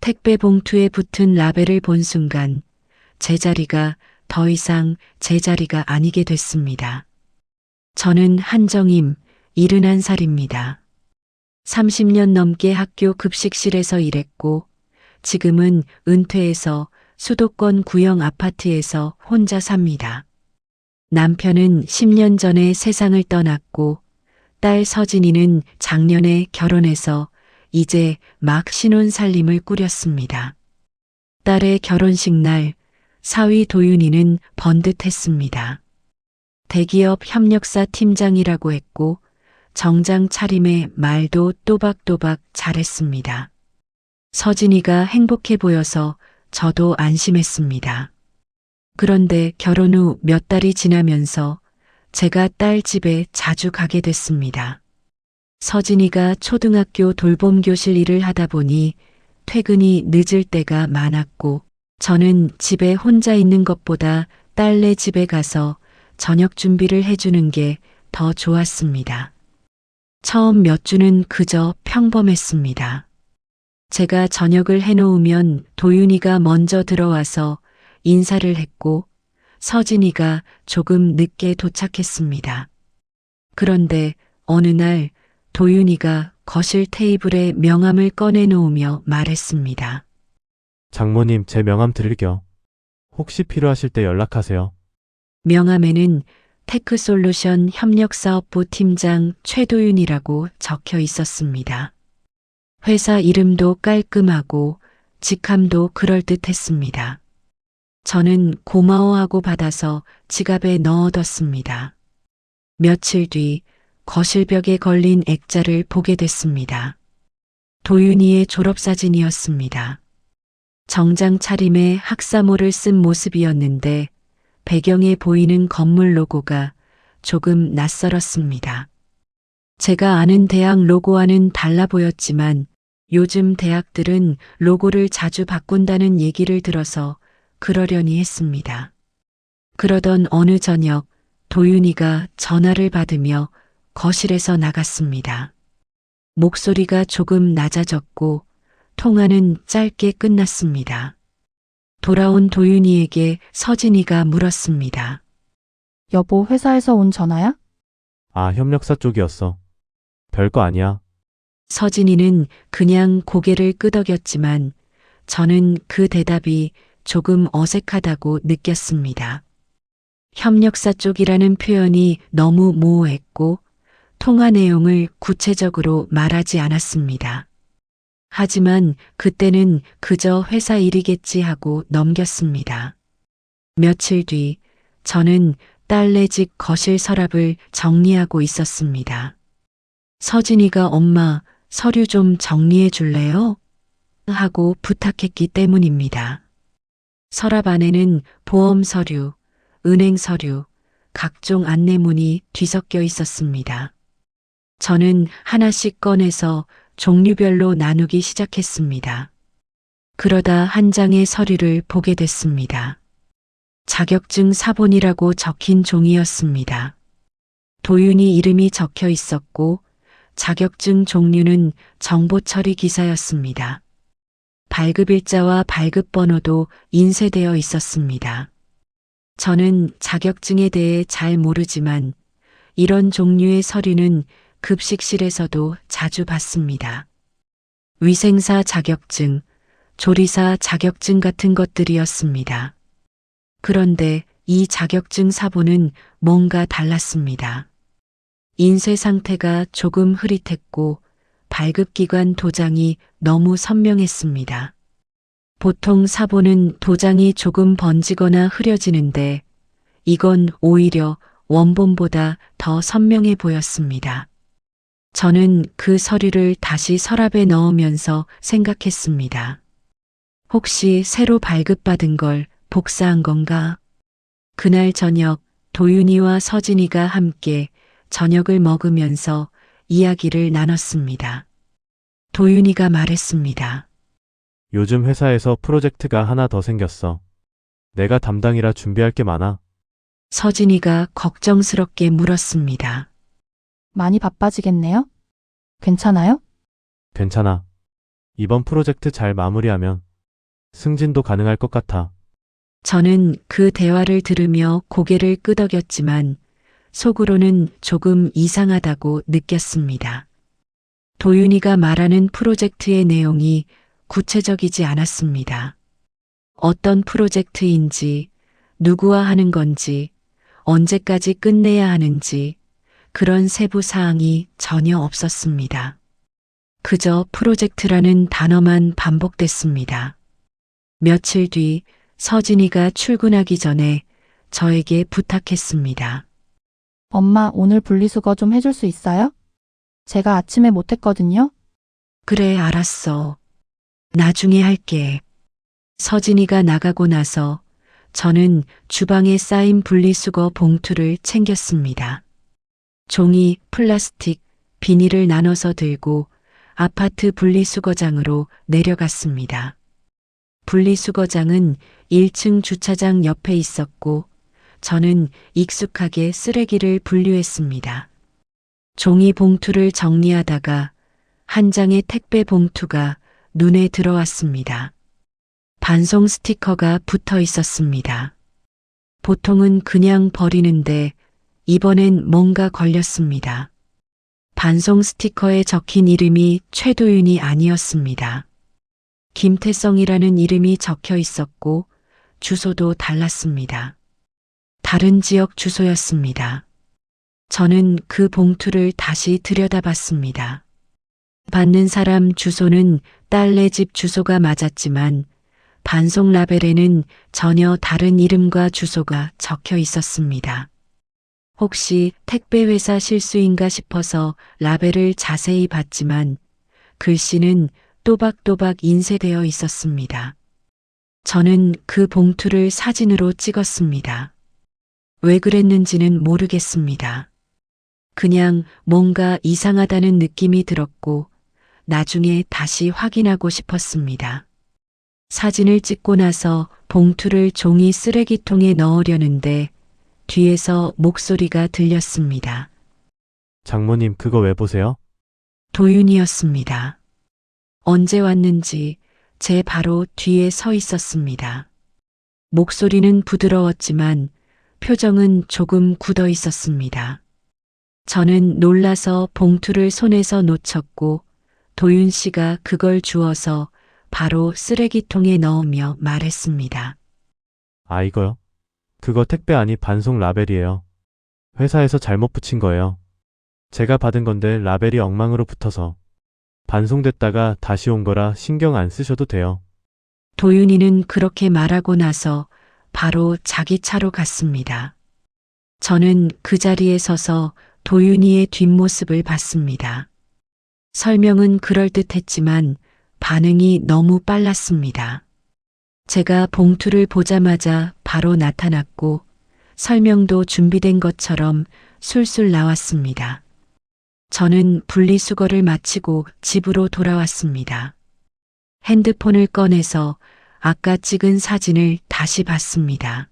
택배 봉투에 붙은 라벨을 본 순간 제자리가 더 이상 제자리가 아니게 됐습니다. 저는 한정임, 71살입니다. 30년 넘게 학교 급식실에서 일했고 지금은 은퇴해서 수도권 구형 아파트에서 혼자 삽니다. 남편은 10년 전에 세상을 떠났고 딸 서진이는 작년에 결혼해서 이제 막 신혼살림을 꾸렸습니다. 딸의 결혼식 날 사위 도윤이는 번듯했습니다. 대기업 협력사 팀장이라고 했고 정장 차림에 말도 또박또박 잘했습니다. 서진이가 행복해 보여서 저도 안심했습니다. 그런데 결혼 후 몇 달이 지나면서 제가 딸 집에 자주 가게 됐습니다. 서진이가 초등학교 돌봄교실 일을 하다 보니 퇴근이 늦을 때가 많았고 저는 집에 혼자 있는 것보다 딸네 집에 가서 저녁 준비를 해주는 게 더 좋았습니다. 처음 몇 주는 그저 평범했습니다. 제가 저녁을 해놓으면 도윤이가 먼저 들어와서 인사를 했고 서진이가 조금 늦게 도착했습니다. 그런데 어느 날 도윤이가 거실 테이블에 명함을 꺼내놓으며 말했습니다. 장모님, 제 명함 드릴게요. 혹시 필요하실 때 연락하세요. 명함에는 테크솔루션 협력사업부 팀장 최도윤이라고 적혀 있었습니다. 회사 이름도 깔끔하고 직함도 그럴듯했습니다. 저는 고마워하고 받아서 지갑에 넣어뒀습니다. 며칠 뒤 거실벽에 걸린 액자를 보게 됐습니다. 도윤이의 졸업사진이었습니다. 정장 차림에 학사모를 쓴 모습이었는데 배경에 보이는 건물 로고가 조금 낯설었습니다. 제가 아는 대학 로고와는 달라 보였지만 요즘 대학들은 로고를 자주 바꾼다는 얘기를 들어서 그러려니 했습니다. 그러던 어느 저녁 도윤이가 전화를 받으며 거실에서 나갔습니다. 목소리가 조금 낮아졌고 통화는 짧게 끝났습니다. 돌아온 도윤이에게 서진이가 물었습니다. 여보, 회사에서 온 전화야? 아, 협력사 쪽이었어. 별거 아니야. 서진이는 그냥 고개를 끄덕였지만 저는 그 대답이 조금 어색하다고 느꼈습니다. 협력사 쪽이라는 표현이 너무 모호했고 통화 내용을 구체적으로 말하지 않았습니다. 하지만 그때는 그저 회사 일이겠지 하고 넘겼습니다. 며칠 뒤 저는 딸네 집 거실 서랍을 정리하고 있었습니다. 서진이가 엄마 서류 좀 정리해 줄래요? 하고 부탁했기 때문입니다. 서랍 안에는 보험 서류, 은행 서류, 각종 안내문이 뒤섞여 있었습니다. 저는 하나씩 꺼내서 종류별로 나누기 시작했습니다. 그러다 한 장의 서류를 보게 됐습니다. 자격증 사본이라고 적힌 종이었습니다. 도윤이 이름이 적혀 있었고 자격증 종류는 정보 처리 기사였습니다. 발급일자와 발급번호도 인쇄되어 있었습니다. 저는 자격증에 대해 잘 모르지만 이런 종류의 서류는 급식실에서도 자주 봤습니다. 위생사 자격증, 조리사 자격증 같은 것들이었습니다. 그런데 이 자격증 사본은 뭔가 달랐습니다. 인쇄 상태가 조금 흐릿했고 발급기관 도장이 너무 선명했습니다. 보통 사본은 도장이 조금 번지거나 흐려지는데 이건 오히려 원본보다 더 선명해 보였습니다. 저는 그 서류를 다시 서랍에 넣으면서 생각했습니다. 혹시 새로 발급받은 걸 복사한 건가? 그날 저녁 도윤이와 서진이가 함께 저녁을 먹으면서 이야기를 나눴습니다. 도윤이가 말했습니다. 요즘 회사에서 프로젝트가 하나 더 생겼어. 내가 담당이라 준비할 게 많아. 서진이가 걱정스럽게 물었습니다. 많이 바빠지겠네요? 괜찮아요? 괜찮아. 이번 프로젝트 잘 마무리하면 승진도 가능할 것 같아. 저는 그 대화를 들으며 고개를 끄덕였지만 속으로는 조금 이상하다고 느꼈습니다. 도윤이가 말하는 프로젝트의 내용이 구체적이지 않았습니다. 어떤 프로젝트인지, 누구와 하는 건지, 언제까지 끝내야 하는지, 그런 세부 사항이 전혀 없었습니다. 그저 프로젝트라는 단어만 반복됐습니다. 며칠 뒤 서진이가 출근하기 전에 저에게 부탁했습니다. 엄마, 오늘 분리수거 좀 해줄 수 있어요? 제가 아침에 못했거든요? 그래, 알았어. 나중에 할게. 서진이가 나가고 나서 저는 주방에 쌓인 분리수거 봉투를 챙겼습니다. 종이, 플라스틱, 비닐을 나눠서 들고 아파트 분리수거장으로 내려갔습니다. 분리수거장은 1층 주차장 옆에 있었고 저는 익숙하게 쓰레기를 분류했습니다. 종이 봉투를 정리하다가 한 장의 택배 봉투가 눈에 들어왔습니다. 반송 스티커가 붙어 있었습니다. 보통은 그냥 버리는데 이번엔 뭔가 걸렸습니다. 반송 스티커에 적힌 이름이 최도윤이 아니었습니다. 김태성이라는 이름이 적혀 있었고 주소도 달랐습니다. 다른 지역 주소였습니다. 저는 그 봉투를 다시 들여다봤습니다. 받는 사람 주소는 딸네 집 주소가 맞았지만 반송 라벨에는 전혀 다른 이름과 주소가 적혀 있었습니다. 혹시 택배회사 실수인가 싶어서 라벨을 자세히 봤지만 글씨는 또박또박 인쇄되어 있었습니다. 저는 그 봉투를 사진으로 찍었습니다. 왜 그랬는지는 모르겠습니다. 그냥 뭔가 이상하다는 느낌이 들었고 나중에 다시 확인하고 싶었습니다. 사진을 찍고 나서 봉투를 종이 쓰레기통에 넣으려는데 뒤에서 목소리가 들렸습니다. 장모님, 그거 왜 보세요? 도윤이었습니다. 언제 왔는지 제 바로 뒤에 서 있었습니다. 목소리는 부드러웠지만 표정은 조금 굳어 있었습니다. 저는 놀라서 봉투를 손에서 놓쳤고 도윤 씨가 그걸 주워서 바로 쓰레기통에 넣으며 말했습니다. 아, 이거요? 그거 택배 아니 반송 라벨이에요. 회사에서 잘못 붙인 거예요. 제가 받은 건데 라벨이 엉망으로 붙어서 반송됐다가 다시 온 거라 신경 안 쓰셔도 돼요. 도윤이는 그렇게 말하고 나서 바로 자기 차로 갔습니다. 저는 그 자리에 서서 도윤이의 뒷모습을 봤습니다. 설명은 그럴듯했지만 반응이 너무 빨랐습니다. 제가 봉투를 보자마자 바로 나타났고 설명도 준비된 것처럼 술술 나왔습니다. 저는 분리수거를 마치고 집으로 돌아왔습니다. 핸드폰을 꺼내서 아까 찍은 사진을 다시 봤습니다.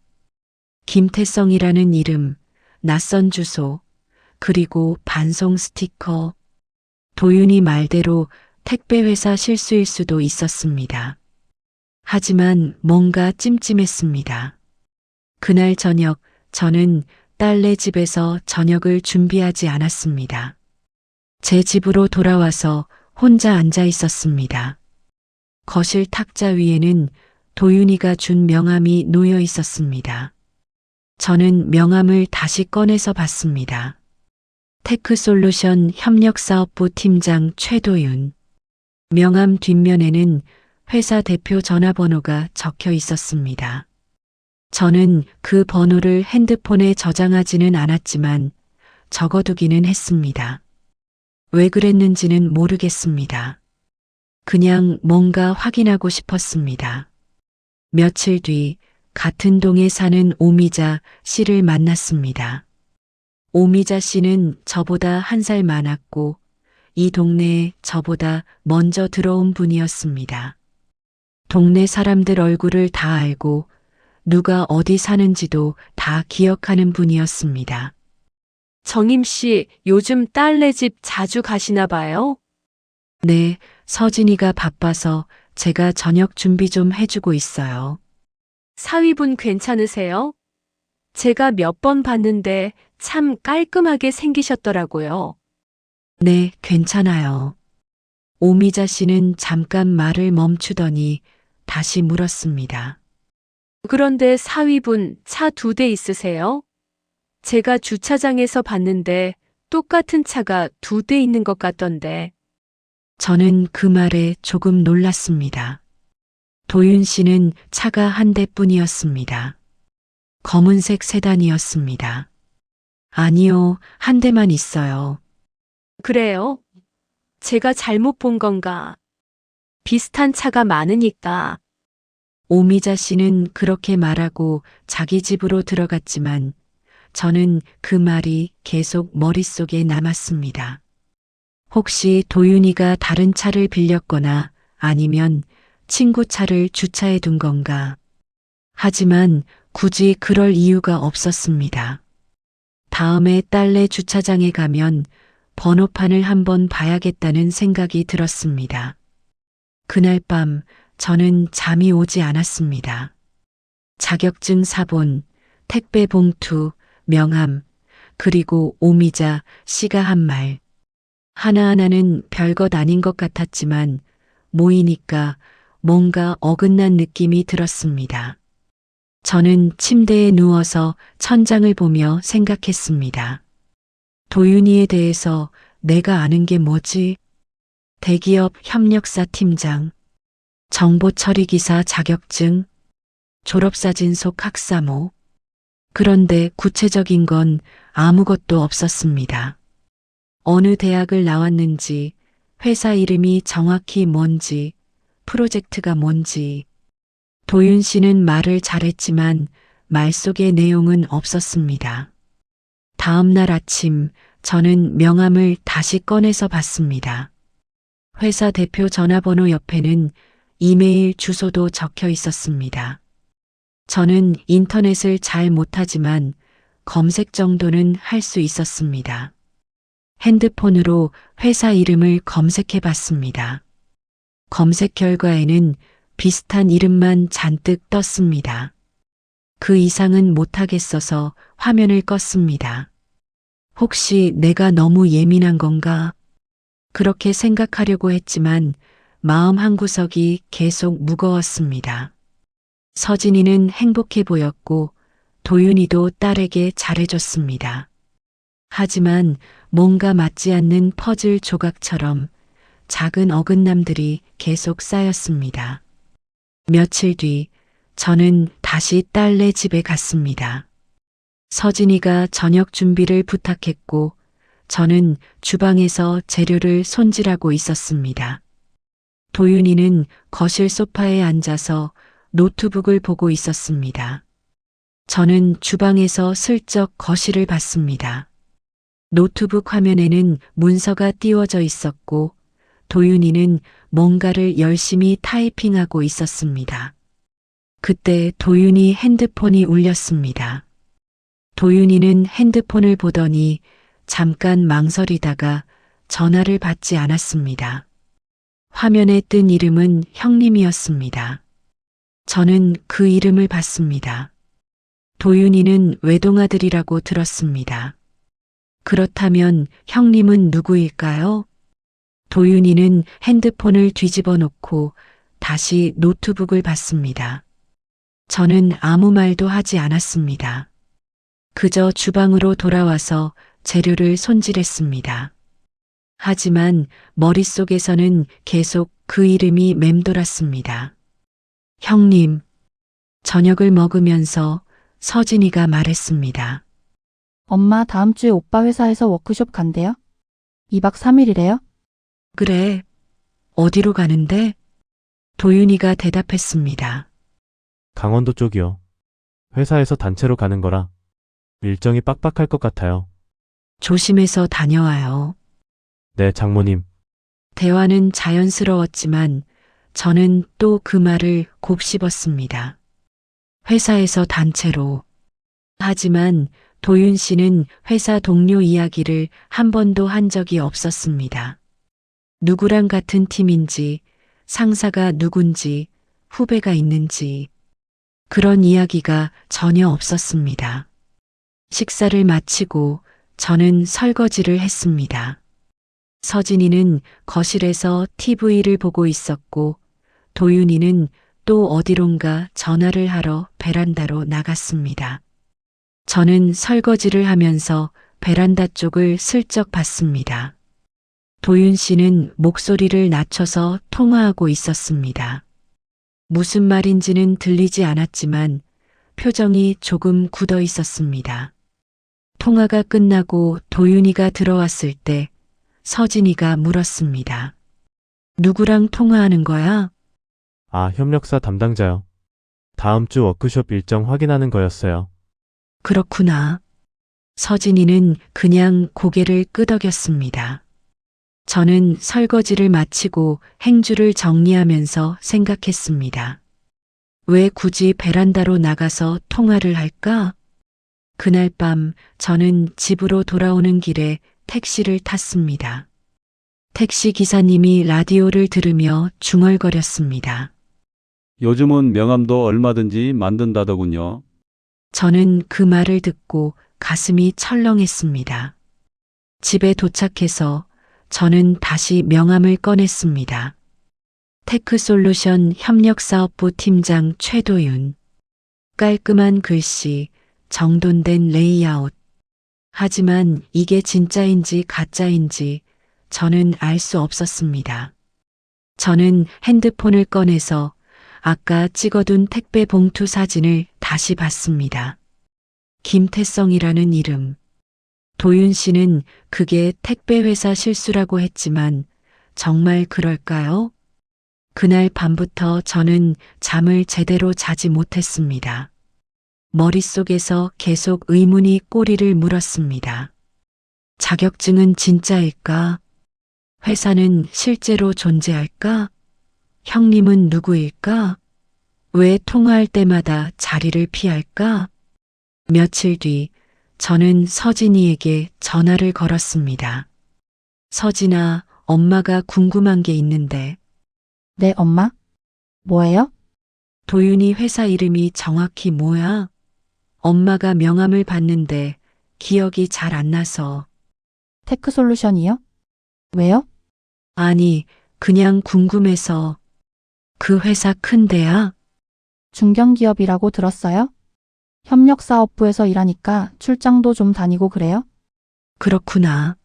김태성이라는 이름, 낯선 주소, 그리고 반송 스티커. 도윤이 말대로 택배회사 실수일 수도 있었습니다. 하지만 뭔가 찜찜했습니다. 그날 저녁 저는 딸네 집에서 저녁을 준비하지 않았습니다. 제 집으로 돌아와서 혼자 앉아 있었습니다. 거실 탁자 위에는 도윤이가 준 명함이 놓여 있었습니다. 저는 명함을 다시 꺼내서 봤습니다. 테크솔루션 협력사업부 팀장 최도윤. 명함 뒷면에는 회사 대표 전화번호가 적혀 있었습니다. 저는 그 번호를 핸드폰에 저장하지는 않았지만 적어두기는 했습니다. 왜 그랬는지는 모르겠습니다. 그냥 뭔가 확인하고 싶었습니다. 며칠 뒤 같은 동에 사는 오미자 씨를 만났습니다. 오미자 씨는 저보다 1살 많았고 이 동네에 저보다 먼저 들어온 분이었습니다. 동네 사람들 얼굴을 다 알고 누가 어디 사는지도 다 기억하는 분이었습니다. 정임 씨, 요즘 딸네 집 자주 가시나 봐요? 네, 서진이가 바빠서 제가 저녁 준비 좀 해주고 있어요. 사위분 괜찮으세요? 제가 몇 번 봤는데 참 깔끔하게 생기셨더라고요. 네, 괜찮아요. 오미자 씨는 잠깐 말을 멈추더니 다시 물었습니다. 그런데 사위분 차 2대 있으세요? 제가 주차장에서 봤는데 똑같은 차가 2대 있는 것 같던데. 저는 그 말에 조금 놀랐습니다. 도윤 씨는 차가 한 대뿐이었습니다. 검은색 세단이었습니다. 아니요, 한 대만 있어요. 그래요? 제가 잘못 본 건가? 비슷한 차가 많으니까. 오미자 씨는 그렇게 말하고 자기 집으로 들어갔지만 저는 그 말이 계속 머릿속에 남았습니다. 혹시 도윤이가 다른 차를 빌렸거나 아니면 친구 차를 주차해 둔 건가? 하지만 굳이 그럴 이유가 없었습니다. 다음에 딸내 주차장에 가면 번호판을 한번 봐야겠다는 생각이 들었습니다. 그날 밤 저는 잠이 오지 않았습니다. 자격증 사본, 택배 봉투, 명함, 그리고 오미자 씨가 한 말. 하나하나는 별것 아닌 것 같았지만 모이니까 뭔가 어긋난 느낌이 들었습니다. 저는 침대에 누워서 천장을 보며 생각했습니다. 도윤이에 대해서 내가 아는 게 뭐지? 대기업 협력사 팀장, 정보처리기사 자격증, 졸업사진 속 학사모. 그런데 구체적인 건 아무것도 없었습니다. 어느 대학을 나왔는지, 회사 이름이 정확히 뭔지, 프로젝트가 뭔지. 도윤 씨는 말을 잘했지만 말 속의 내용은 없었습니다. 다음 날 아침 저는 명함을 다시 꺼내서 봤습니다. 회사 대표 전화번호 옆에는 이메일 주소도 적혀 있었습니다. 저는 인터넷을 잘 못하지만 검색 정도는 할 수 있었습니다. 핸드폰으로 회사 이름을 검색해 봤습니다. 검색 결과에는 비슷한 이름만 잔뜩 떴습니다. 그 이상은 못하겠어서 화면을 껐습니다. 혹시 내가 너무 예민한 건가? 그렇게 생각하려고 했지만 마음 한구석이 계속 무거웠습니다. 서진이는 행복해 보였고 도윤이도 딸에게 잘해줬습니다. 하지만 뭔가 맞지 않는 퍼즐 조각처럼 작은 어긋남들이 계속 쌓였습니다. 며칠 뒤 저는 다시 딸네 집에 갔습니다. 서진이가 저녁 준비를 부탁했고 저는 주방에서 재료를 손질하고 있었습니다. 도윤이는 거실 소파에 앉아서 노트북을 보고 있었습니다. 저는 주방에서 슬쩍 거실을 봤습니다. 노트북 화면에는 문서가 띄워져 있었고 도윤이는 뭔가를 열심히 타이핑하고 있었습니다. 그때 도윤이 핸드폰이 울렸습니다. 도윤이는 핸드폰을 보더니 잠깐 망설이다가 전화를 받지 않았습니다. 화면에 뜬 이름은 형님이었습니다. 저는 그 이름을 봤습니다. 도윤이는 외동아들이라고 들었습니다. 그렇다면 형님은 누구일까요? 도윤이는 핸드폰을 뒤집어 놓고 다시 노트북을 봤습니다. 저는 아무 말도 하지 않았습니다. 그저 주방으로 돌아와서 재료를 손질했습니다. 하지만 머릿속에서는 계속 그 이름이 맴돌았습니다. 형님, 저녁을 먹으면서 서진이가 말했습니다. 엄마 다음 주에 오빠 회사에서 워크숍 간대요? 2박 3일이래요? 그래, 어디로 가는데? 도윤이가 대답했습니다. 강원도 쪽이요. 회사에서 단체로 가는 거라 일정이 빡빡할 것 같아요. 조심해서 다녀와요. 네, 장모님. 대화는 자연스러웠지만 저는 또 그 말을 곱씹었습니다. 회사에서 단체로. 하지만 도윤 씨는 회사 동료 이야기를 한 번도 한 적이 없었습니다. 누구랑 같은 팀인지, 상사가 누군지, 후배가 있는지, 그런 이야기가 전혀 없었습니다. 식사를 마치고 저는 설거지를 했습니다. 서진이는 거실에서 TV를 보고 있었고, 도윤이는 또 어디론가 전화를 하러 베란다로 나갔습니다. 저는 설거지를 하면서 베란다 쪽을 슬쩍 봤습니다. 도윤 씨는 목소리를 낮춰서 통화하고 있었습니다. 무슨 말인지는 들리지 않았지만 표정이 조금 굳어 있었습니다. 통화가 끝나고 도윤이가 들어왔을 때 서진이가 물었습니다. 누구랑 통화하는 거야? 아, 협력사 담당자요. 다음 주 워크숍 일정 확인하는 거였어요. 그렇구나. 서진이는 그냥 고개를 끄덕였습니다. 저는 설거지를 마치고 행주를 정리하면서 생각했습니다. 왜 굳이 베란다로 나가서 통화를 할까? 그날 밤 저는 집으로 돌아오는 길에 택시를 탔습니다. 택시 기사님이 라디오를 들으며 중얼거렸습니다. 요즘은 명함도 얼마든지 만든다더군요. 저는 그 말을 듣고 가슴이 철렁했습니다. 집에 도착해서 저는 다시 명함을 꺼냈습니다. 테크솔루션 협력사업부 팀장 최도윤. 깔끔한 글씨, 정돈된 레이아웃. 하지만 이게 진짜인지 가짜인지 저는 알 수 없었습니다. 저는 핸드폰을 꺼내서 아까 찍어둔 택배 봉투 사진을 다시 봤습니다. 김태성이라는 이름. 도윤 씨는 그게 택배 회사 실수라고 했지만 정말 그럴까요? 그날 밤부터 저는 잠을 제대로 자지 못했습니다. 머릿속에서 계속 의문이 꼬리를 물었습니다. 자격증은 진짜일까? 회사는 실제로 존재할까? 형님은 누구일까? 왜 통화할 때마다 자리를 피할까? 며칠 뒤 저는 서진이에게 전화를 걸었습니다. 서진아, 엄마가 궁금한 게 있는데. 네, 엄마? 뭐예요? 도윤이 회사 이름이 정확히 뭐야? 엄마가 명함을 봤는데 기억이 잘 안 나서. 테크솔루션이요? 왜요? 아니, 그냥 궁금해서. 그 회사 큰데야? 중견기업이라고 들었어요? 협력사업부에서 일하니까 출장도 좀 다니고 그래요? 그렇구나.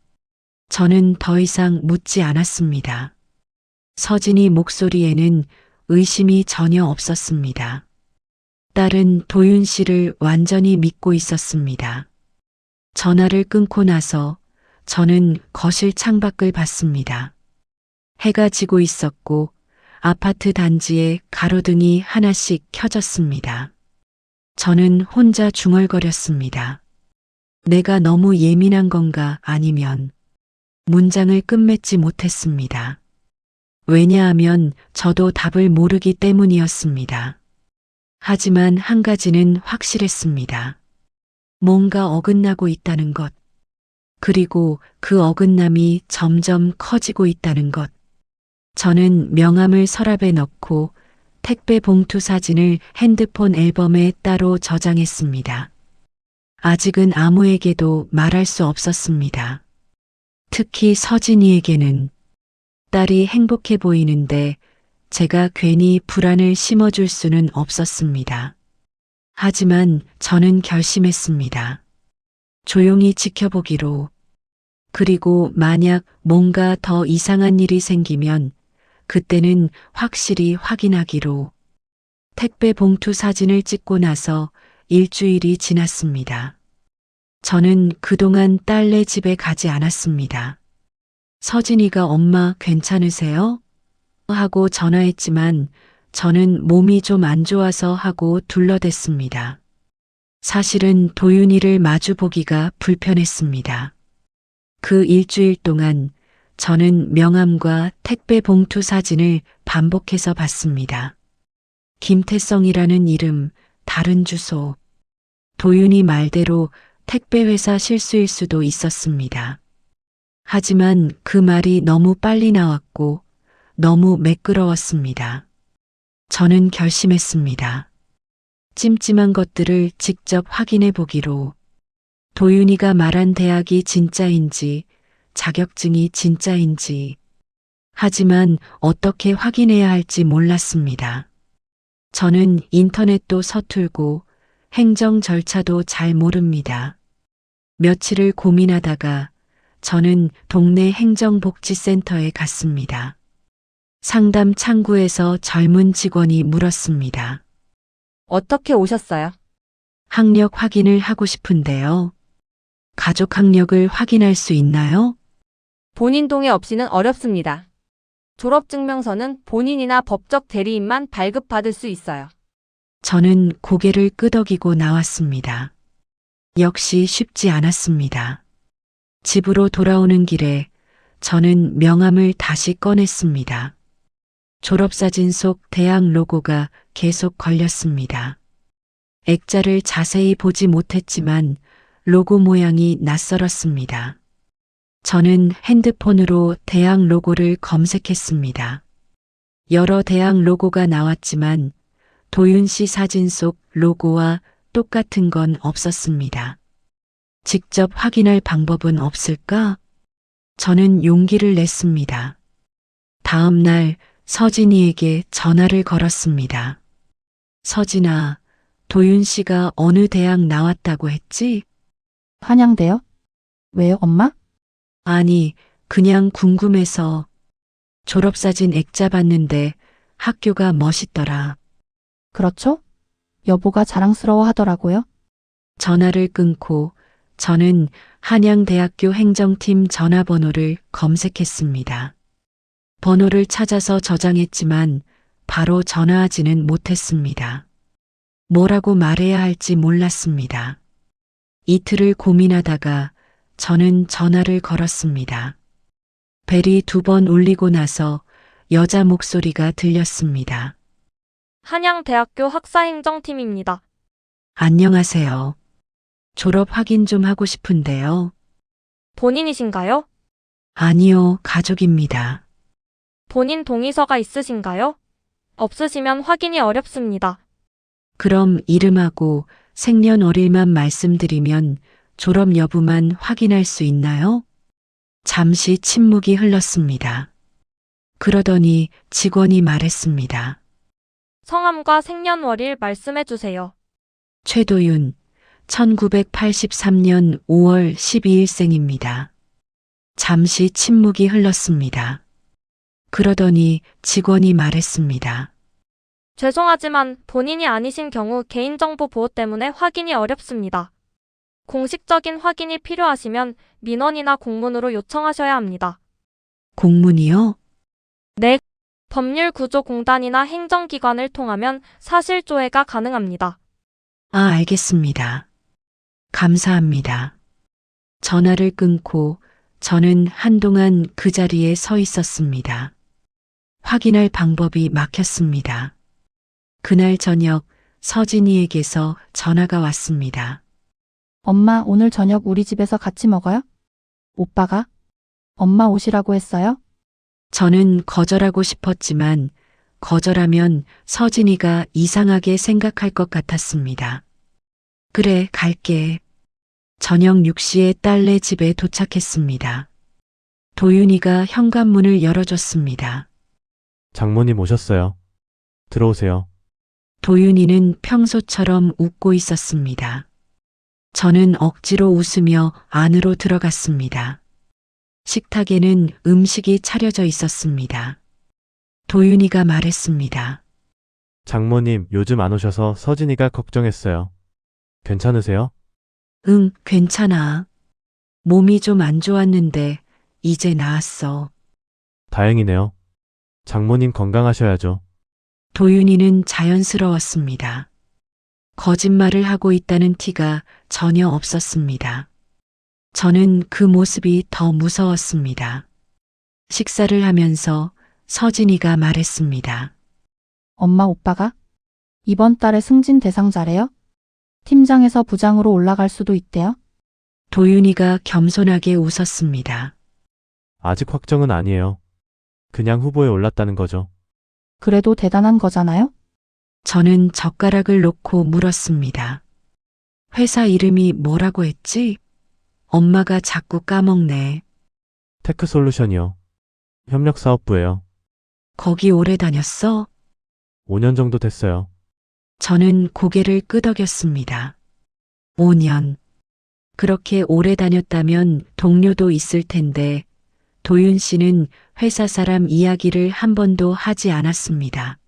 저는 더 이상 묻지 않았습니다. 서진이 목소리에는 의심이 전혀 없었습니다. 딸은 도윤 씨를 완전히 믿고 있었습니다. 전화를 끊고 나서 저는 거실 창밖을 봤습니다. 해가 지고 있었고 아파트 단지에 가로등이 하나씩 켜졌습니다. 저는 혼자 중얼거렸습니다. 내가 너무 예민한 건가 아니면 문장을 끝맺지 못했습니다. 왜냐하면 저도 답을 모르기 때문이었습니다. 하지만 한 가지는 확실했습니다. 뭔가 어긋나고 있다는 것. 그리고 그 어긋남이 점점 커지고 있다는 것. 저는 명함을 서랍에 넣고 택배 봉투 사진을 핸드폰 앨범에 따로 저장했습니다. 아직은 아무에게도 말할 수 없었습니다. 특히 서진이에게는. 딸이 행복해 보이는데 제가 괜히 불안을 심어줄 수는 없었습니다. 하지만 저는 결심했습니다. 조용히 지켜보기로. 그리고 만약 뭔가 더 이상한 일이 생기면 그때는 확실히 확인하기로. 택배 봉투 사진을 찍고 나서 일주일이 지났습니다. 저는 그동안 딸네 집에 가지 않았습니다. 서진이가 엄마 괜찮으세요? 하고 전화했지만 저는 몸이 좀 안 좋아서 하고 둘러댔습니다. 사실은 도윤이를 마주보기가 불편했습니다. 그 일주일 동안 저는 명함과 택배 봉투 사진을 반복해서 봤습니다. 김태성이라는 이름, 다른 주소. 도윤이 말대로 택배 회사 실수일 수도 있었습니다. 하지만 그 말이 너무 빨리 나왔고 너무 매끄러웠습니다. 저는 결심했습니다. 찜찜한 것들을 직접 확인해 보기로. 도윤이가 말한 대학이 진짜인지, 자격증이 진짜인지. 하지만 어떻게 확인해야 할지 몰랐습니다. 저는 인터넷도 서툴고 행정 절차도 잘 모릅니다. 며칠을 고민하다가 저는 동네 행정복지센터에 갔습니다. 상담 창구에서 젊은 직원이 물었습니다. 어떻게 오셨어요? 학력 확인을 하고 싶은데요. 가족 학력을 확인할 수 있나요? 본인 동의 없이는 어렵습니다. 졸업증명서는 본인이나 법적 대리인만 발급받을 수 있어요. 저는 고개를 끄덕이고 나왔습니다. 역시 쉽지 않았습니다. 집으로 돌아오는 길에 저는 명함을 다시 꺼냈습니다. 졸업사진 속 대학 로고가 계속 걸렸습니다. 액자를 자세히 보지 못했지만 로고 모양이 낯설었습니다. 저는 핸드폰으로 대학 로고를 검색했습니다. 여러 대학 로고가 나왔지만 도윤 씨 사진 속 로고와 똑같은 건 없었습니다. 직접 확인할 방법은 없을까? 저는 용기를 냈습니다. 다음 날 서진이에게 전화를 걸었습니다. 서진아, 도윤 씨가 어느 대학 나왔다고 했지? 한양대요? 왜요, 엄마? 아니, 그냥 궁금해서. 졸업사진 액자 봤는데 학교가 멋있더라. 그렇죠? 여보가 자랑스러워 하더라고요. 전화를 끊고 저는 한양대학교 행정팀 전화번호를 검색했습니다. 번호를 찾아서 저장했지만 바로 전화하지는 못했습니다. 뭐라고 말해야 할지 몰랐습니다. 이틀을 고민하다가 저는 전화를 걸었습니다. 벨이 2번 울리고 나서 여자 목소리가 들렸습니다. 한양대학교 학사행정팀입니다. 안녕하세요. 졸업 확인 좀 하고 싶은데요. 본인이신가요? 아니요, 가족입니다. 본인 동의서가 있으신가요? 없으시면 확인이 어렵습니다. 그럼 이름하고 생년월일만 말씀드리면 졸업 여부만 확인할 수 있나요? 잠시 침묵이 흘렀습니다. 그러더니 직원이 말했습니다. 성함과 생년월일 말씀해 주세요. 최도윤, 1983년 5월 12일생입니다. 잠시 침묵이 흘렀습니다. 그러더니 직원이 말했습니다. 죄송하지만 본인이 아니신 경우 개인정보 보호 때문에 확인이 어렵습니다. 공식적인 확인이 필요하시면 민원이나 공문으로 요청하셔야 합니다. 공문이요? 네. 법률구조공단이나 행정기관을 통하면 사실조회가 가능합니다. 아, 알겠습니다. 감사합니다. 전화를 끊고 저는 한동안 그 자리에 서 있었습니다. 확인할 방법이 막혔습니다. 그날 저녁 서진이에게서 전화가 왔습니다. 엄마, 오늘 저녁 우리 집에서 같이 먹어요? 오빠가? 엄마 오시라고 했어요? 저는 거절하고 싶었지만 거절하면 서진이가 이상하게 생각할 것 같았습니다. 그래, 갈게. 저녁 6시에 딸네 집에 도착했습니다. 도윤이가 현관문을 열어줬습니다. 장모님 오셨어요. 들어오세요. 도윤이는 평소처럼 웃고 있었습니다. 저는 억지로 웃으며 안으로 들어갔습니다. 식탁에는 음식이 차려져 있었습니다. 도윤이가 말했습니다. 장모님 요즘 안 오셔서 서진이가 걱정했어요. 괜찮으세요? 응, 괜찮아. 몸이 좀 안 좋았는데 이제 나았어. 다행이네요. 장모님 건강하셔야죠. 도윤이는 자연스러웠습니다. 거짓말을 하고 있다는 티가 전혀 없었습니다. 저는 그 모습이 더 무서웠습니다. 식사를 하면서 서진이가 말했습니다. 엄마, 오빠가? 이번 달에 승진 대상자래요? 팀장에서 부장으로 올라갈 수도 있대요? 도윤이가 겸손하게 웃었습니다. 아직 확정은 아니에요. 그냥 후보에 올랐다는 거죠. 그래도 대단한 거잖아요? 저는 젓가락을 놓고 물었습니다. 회사 이름이 뭐라고 했지? 엄마가 자꾸 까먹네. 테크솔루션이요. 협력사업부예요. 거기 오래 다녔어? 5년 정도 됐어요. 저는 고개를 끄덕였습니다. 5년. 그렇게 오래 다녔다면 동료도 있을 텐데 도윤 씨는 회사 사람 이야기를 한 번도 하지 않았습니다.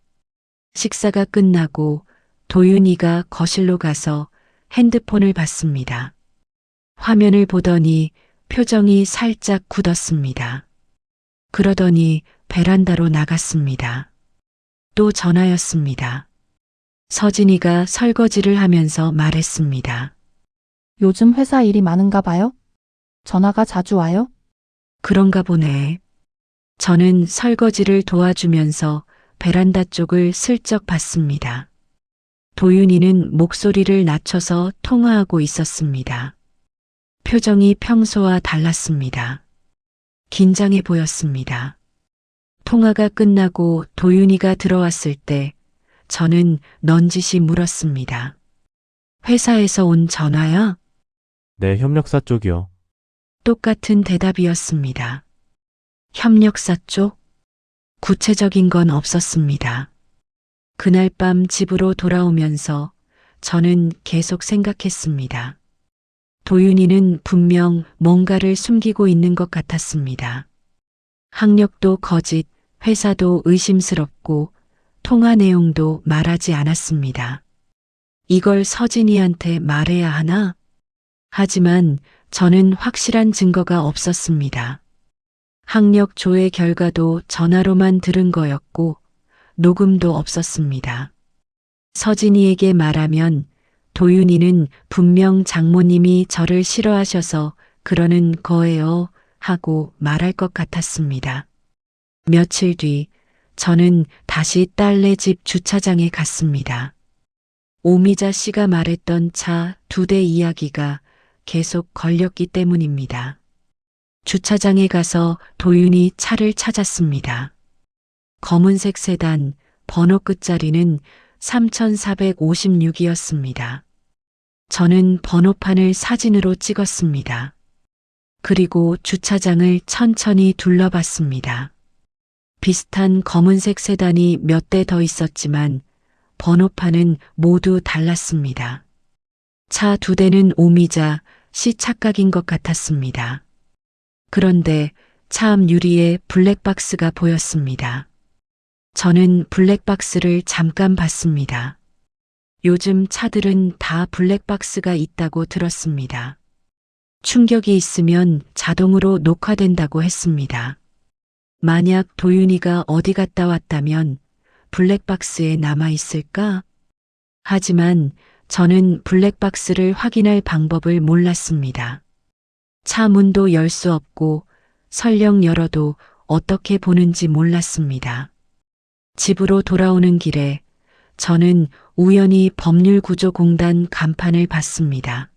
식사가 끝나고 도윤이가 거실로 가서 핸드폰을 봤습니다. 화면을 보더니 표정이 살짝 굳었습니다. 그러더니 베란다로 나갔습니다. 또 전화였습니다. 서진이가 설거지를 하면서 말했습니다. 요즘 회사 일이 많은가 봐요? 전화가 자주 와요? 그런가 보네. 저는 설거지를 도와주면서 베란다 쪽을 슬쩍 봤습니다. 도윤이는 목소리를 낮춰서 통화하고 있었습니다. 표정이 평소와 달랐습니다. 긴장해 보였습니다. 통화가 끝나고 도윤이가 들어왔을 때 저는 넌지시 물었습니다. 회사에서 온 전화야? 네, 협력사 쪽이요. 똑같은 대답이었습니다. 협력사 쪽? 구체적인 건 없었습니다. 그날 밤 집으로 돌아오면서 저는 계속 생각했습니다. 도윤이는 분명 뭔가를 숨기고 있는 것 같았습니다. 학력도 거짓, 회사도 의심스럽고 통화 내용도 말하지 않았습니다. 이걸 서진이한테 말해야 하나? 하지만 저는 확실한 증거가 없었습니다. 학력 조회 결과도 전화로만 들은 거였고 녹음도 없었습니다. 서진이에게 말하면 도윤이는 분명 장모님이 저를 싫어하셔서 그러는 거예요 하고 말할 것 같았습니다. 며칠 뒤 저는 다시 딸네 집 주차장에 갔습니다. 오미자 씨가 말했던 차 2대 이야기가 계속 걸렸기 때문입니다. 주차장에 가서 도윤이 차를 찾았습니다. 검은색 세단, 번호 끝자리는 3456이었습니다. 저는 번호판을 사진으로 찍었습니다. 그리고 주차장을 천천히 둘러봤습니다. 비슷한 검은색 세단이 몇 대 더 있었지만 번호판은 모두 달랐습니다. 차 2대는 오미자 씨 착각인 것 같았습니다. 그런데 차 앞 유리에 블랙박스가 보였습니다. 저는 블랙박스를 잠깐 봤습니다. 요즘 차들은 다 블랙박스가 있다고 들었습니다. 충격이 있으면 자동으로 녹화된다고 했습니다. 만약 도윤이가 어디 갔다 왔다면 블랙박스에 남아 있을까? 하지만 저는 블랙박스를 확인할 방법을 몰랐습니다. 차 문도 열 수 없고 설령 열어도 어떻게 보는지 몰랐습니다. 집으로 돌아오는 길에 저는 우연히 법률구조공단 간판을 봤습니다.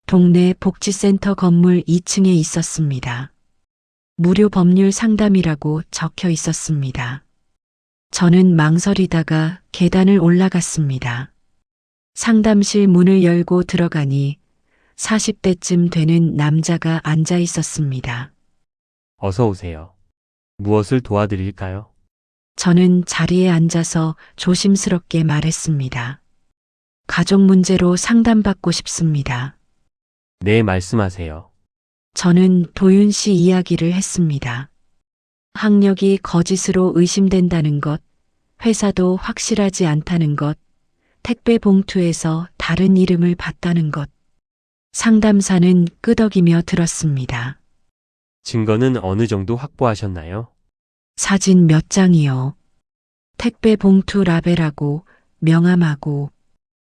동네 복지센터 건물 2층에 있었습니다. 무료 법률 상담이라고 적혀 있었습니다. 저는 망설이다가 계단을 올라갔습니다. 상담실 문을 열고 들어가니 40대쯤 되는 남자가 앉아 있었습니다. 어서 오세요. 무엇을 도와드릴까요? 저는 자리에 앉아서 조심스럽게 말했습니다. 가족 문제로 상담받고 싶습니다. 네, 말씀하세요. 저는 도윤 씨 이야기를 했습니다. 학력이 거짓으로 의심된다는 것, 회사도 확실하지 않다는 것, 택배 봉투에서 다른 이름을 봤다는 것. 상담사는 끄덕이며 들었습니다. 증거는 어느 정도 확보하셨나요? 사진 몇 장이요. 택배 봉투 라벨하고 명함하고.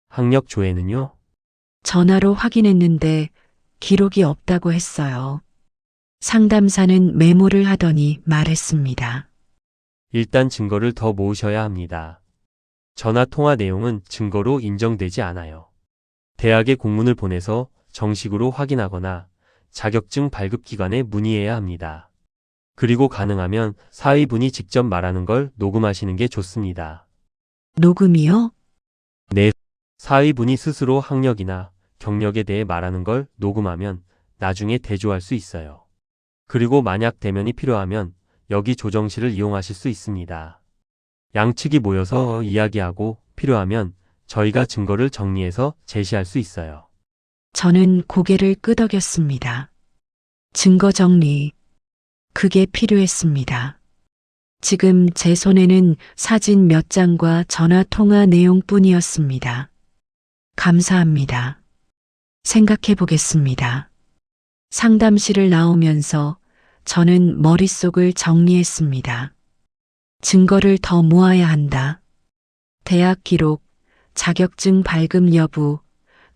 학력 조회는요? 전화로 확인했는데 기록이 없다고 했어요. 상담사는 메모를 하더니 말했습니다. 일단 증거를 더 모으셔야 합니다. 전화 통화 내용은 증거로 인정되지 않아요. 대학에 공문을 보내서 정식으로 확인하거나 자격증 발급기관에 문의해야 합니다. 그리고 가능하면 사위분이 직접 말하는 걸 녹음하시는 게 좋습니다. 녹음이요? 네, 사위분이 스스로 학력이나 경력에 대해 말하는 걸 녹음하면 나중에 대조할 수 있어요. 그리고 만약 대면이 필요하면 여기 조정실을 이용하실 수 있습니다. 양측이 모여서 이야기하고 필요하면 저희가 증거를 정리해서 제시할 수 있어요. 저는 고개를 끄덕였습니다. 증거 정리. 그게 필요했습니다. 지금 제 손에는 사진 몇 장과 전화 통화 내용뿐이었습니다. 감사합니다. 생각해 보겠습니다. 상담실을 나오면서 저는 머릿속을 정리했습니다. 증거를 더 모아야 한다. 대학 기록, 자격증 발급 여부,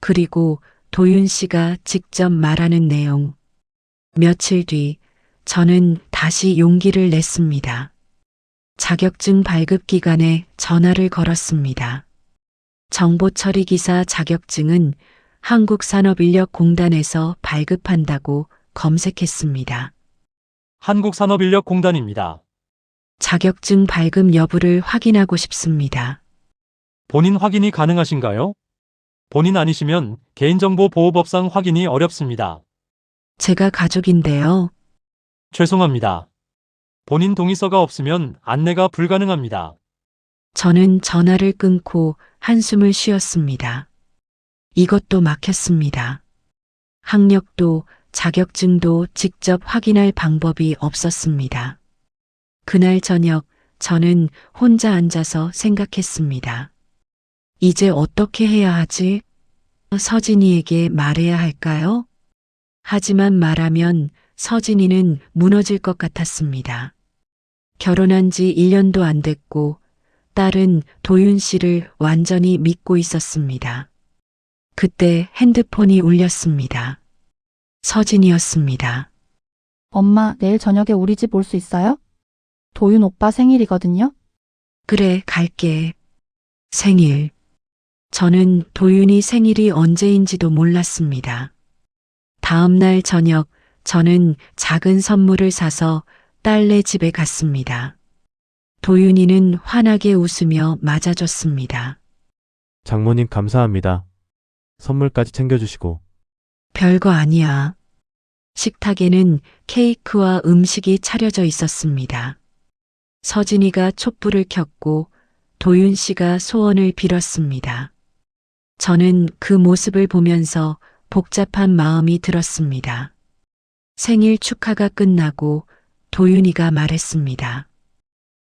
그리고 도윤 씨가 직접 말하는 내용. 며칠 뒤 저는 다시 용기를 냈습니다. 자격증 발급 기관에 전화를 걸었습니다. 정보처리기사 자격증은 한국산업인력공단에서 발급한다고 검색했습니다. 한국산업인력공단입니다. 자격증 발급 여부를 확인하고 싶습니다. 본인 확인이 가능하신가요? 본인 아니시면 개인정보보호법상 확인이 어렵습니다. 제가 가족인데요. 죄송합니다. 본인 동의서가 없으면 안내가 불가능합니다. 저는 전화를 끊고 한숨을 쉬었습니다. 이것도 막혔습니다. 학력도 자격증도 직접 확인할 방법이 없었습니다. 그날 저녁 저는 혼자 앉아서 생각했습니다. 이제 어떻게 해야 하지? 서진이에게 말해야 할까요? 하지만 말하면 서진이는 무너질 것 같았습니다. 결혼한 지 1년도 안 됐고 딸은 도윤 씨를 완전히 믿고 있었습니다. 그때 핸드폰이 울렸습니다. 서진이었습니다. 엄마, 내일 저녁에 우리 집 올 수 있어요? 도윤 오빠 생일이거든요? 그래, 갈게. 생일. 저는 도윤이 생일이 언제인지도 몰랐습니다. 다음 날 저녁 저는 작은 선물을 사서 딸네 집에 갔습니다. 도윤이는 환하게 웃으며 맞아줬습니다. 장모님 감사합니다. 선물까지 챙겨주시고. 별거 아니야. 식탁에는 케이크와 음식이 차려져 있었습니다. 서진이가 촛불을 켰고 도윤 씨가 소원을 빌었습니다. 저는 그 모습을 보면서 복잡한 마음이 들었습니다. 생일 축하가 끝나고 도윤이가 말했습니다.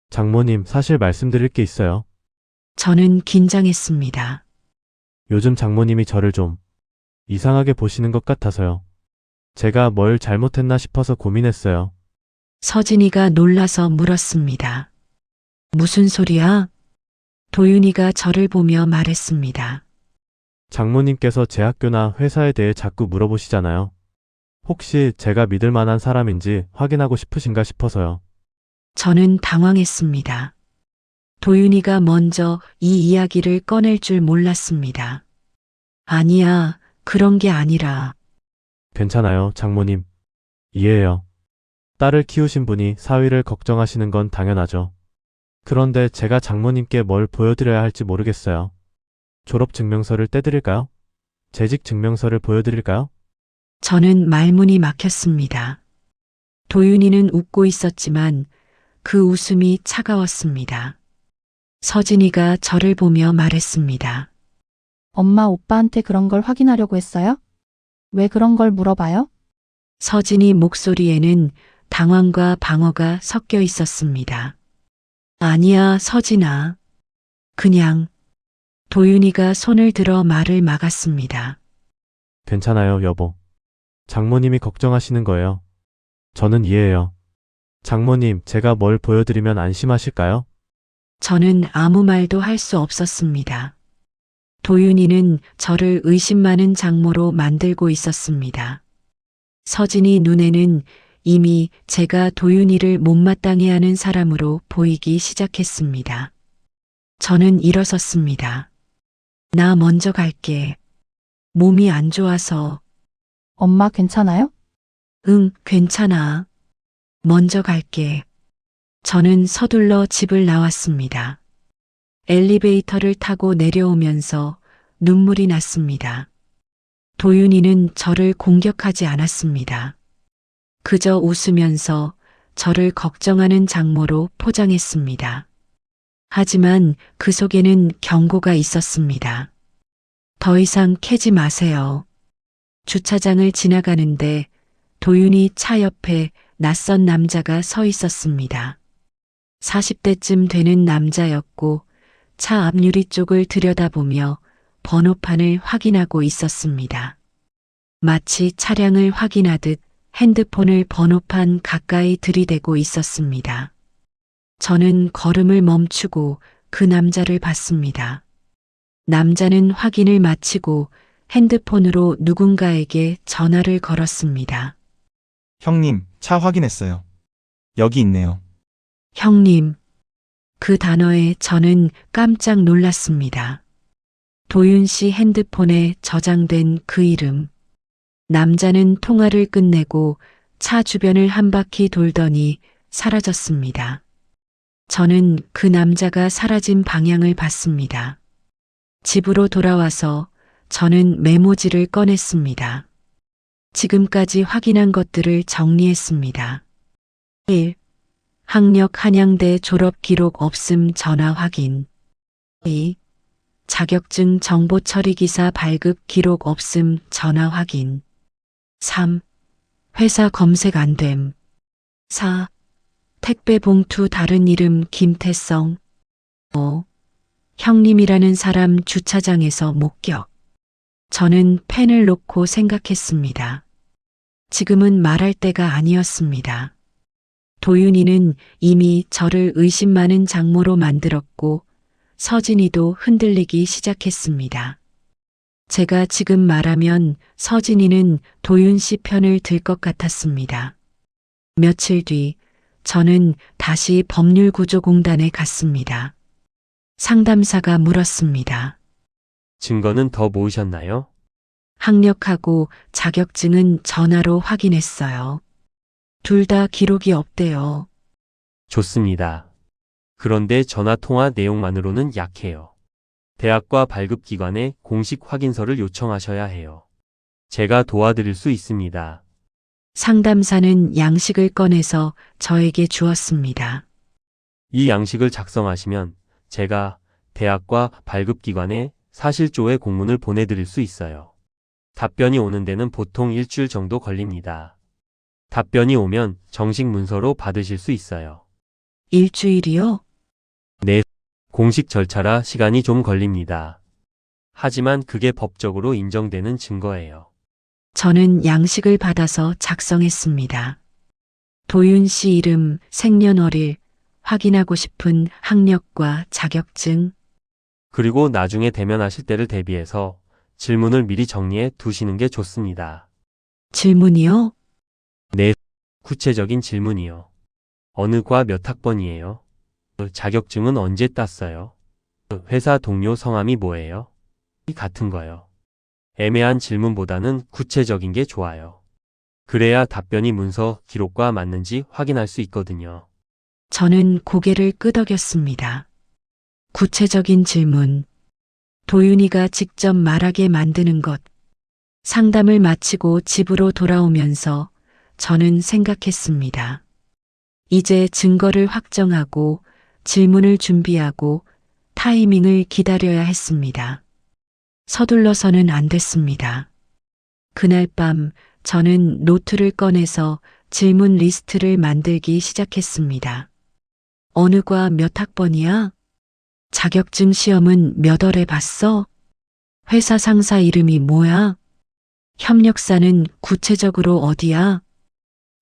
장모님 사실 말씀드릴 게 있어요. 저는 긴장했습니다. 요즘 장모님이 저를 좀 이상하게 보시는 것 같아서요. 제가 뭘 잘못했나 싶어서 고민했어요. 서진이가 놀라서 물었습니다. 무슨 소리야? 도윤이가 저를 보며 말했습니다. 장모님께서 제 학교나 회사에 대해 자꾸 물어보시잖아요. 혹시 제가 믿을 만한 사람인지 확인하고 싶으신가 싶어서요. 저는 당황했습니다. 도윤이가 먼저 이 이야기를 꺼낼 줄 몰랐습니다. 아니야, 그런 게 아니라. 괜찮아요, 장모님. 이해해요. 딸을 키우신 분이 사위를 걱정하시는 건 당연하죠. 그런데 제가 장모님께 뭘 보여드려야 할지 모르겠어요. 졸업증명서를 떼드릴까요? 재직증명서를 보여드릴까요? 저는 말문이 막혔습니다. 도윤이는 웃고 있었지만 그 웃음이 차가웠습니다. 서진이가 저를 보며 말했습니다. 엄마 오빠한테 그런 걸 확인하려고 했어요? 왜 그런 걸 물어봐요? 서진이 목소리에는 당황과 방어가 섞여 있었습니다. 아니야, 서진아. 그냥. 도윤이가 손을 들어 말을 막았습니다. 괜찮아요, 여보. 장모님이 걱정하시는 거예요. 저는 이해해요. 장모님, 제가 뭘 보여드리면 안심하실까요? 저는 아무 말도 할 수 없었습니다. 도윤이는 저를 의심 많은 장모로 만들고 있었습니다. 서진이 눈에는 이미 제가 도윤이를 못마땅해 하는 사람으로 보이기 시작했습니다. 저는 일어섰습니다. 나 먼저 갈게. 몸이 안 좋아서. 엄마 괜찮아요? 응, 괜찮아. 먼저 갈게. 저는 서둘러 집을 나왔습니다. 엘리베이터를 타고 내려오면서 눈물이 났습니다. 도윤이는 저를 공격하지 않았습니다. 그저 웃으면서 저를 걱정하는 장모로 포장했습니다. 하지만 그 속에는 경고가 있었습니다. 더 이상 캐지 마세요. 주차장을 지나가는데 도윤이 차 옆에 낯선 남자가 서 있었습니다. 40대쯤 되는 남자였고 차 앞유리 쪽을 들여다보며 번호판을 확인하고 있었습니다. 마치 차량을 확인하듯 핸드폰을 번호판 가까이 들이대고 있었습니다. 저는 걸음을 멈추고 그 남자를 봤습니다. 남자는 확인을 마치고 핸드폰으로 누군가에게 전화를 걸었습니다. 형님, 차 확인했어요. 여기 있네요. 형님. 그 단어에 저는 깜짝 놀랐습니다. 도윤 씨 핸드폰에 저장된 그 이름. 남자는 통화를 끝내고 차 주변을 한 바퀴 돌더니 사라졌습니다. 저는 그 남자가 사라진 방향을 봤습니다. 집으로 돌아와서 저는 메모지를 꺼냈습니다. 지금까지 확인한 것들을 정리했습니다. 1. 학력 한양대 졸업 기록 없음 전화 확인. 2. 자격증 정보 처리 기사 발급 기록 없음 전화 확인. 3. 회사 검색 안 됨. 4. 택배 봉투 다른 이름 김태성. 5. 형님이라는 사람 주차장에서 목격. 저는 펜을 놓고 생각했습니다. 지금은 말할 때가 아니었습니다. 도윤이는 이미 저를 의심 많은 장모로 만들었고 서진이도 흔들리기 시작했습니다. 제가 지금 말하면 서진이는 도윤 씨 편을 들 것 같았습니다. 며칠 뒤 저는 다시 법률구조공단에 갔습니다. 상담사가 물었습니다. 증거는 더 모으셨나요? 학력하고 자격증은 전화로 확인했어요. 둘 다 기록이 없대요. 좋습니다. 그런데 전화 통화 내용만으로는 약해요. 대학과 발급기관에 공식 확인서를 요청하셔야 해요. 제가 도와드릴 수 있습니다. 상담사는 양식을 꺼내서 저에게 주었습니다. 이 양식을 작성하시면 제가 대학과 발급기관에 사실조회 공문을 보내드릴 수 있어요. 답변이 오는 데는 보통 일주일 정도 걸립니다. 답변이 오면 정식 문서로 받으실 수 있어요. 일주일이요? 네, 공식 절차라 시간이 좀 걸립니다. 하지만 그게 법적으로 인정되는 증거예요. 저는 양식을 받아서 작성했습니다. 도윤 씨 이름, 생년월일, 확인하고 싶은 학력과 자격증. 그리고 나중에 대면하실 때를 대비해서 질문을 미리 정리해 두시는 게 좋습니다. 질문이요? 네, 구체적인 질문이요. 어느 과 몇 학번이에요? 자격증은 언제 땄어요? 회사 동료 성함이 뭐예요? 같은 거요. 애매한 질문보다는 구체적인 게 좋아요. 그래야 답변이 문서 기록과 맞는지 확인할 수 있거든요. 저는 고개를 끄덕였습니다. 구체적인 질문. 도윤이가 직접 말하게 만드는 것. 상담을 마치고 집으로 돌아오면서 저는 생각했습니다. 이제 증거를 확정하고 질문을 준비하고 타이밍을 기다려야 했습니다. 서둘러서는 안 됐습니다. 그날 밤 저는 노트를 꺼내서 질문 리스트를 만들기 시작했습니다. 어느 과 몇 학번이야? 자격증 시험은 몇 월에 봤어? 회사 상사 이름이 뭐야? 협력사는 구체적으로 어디야?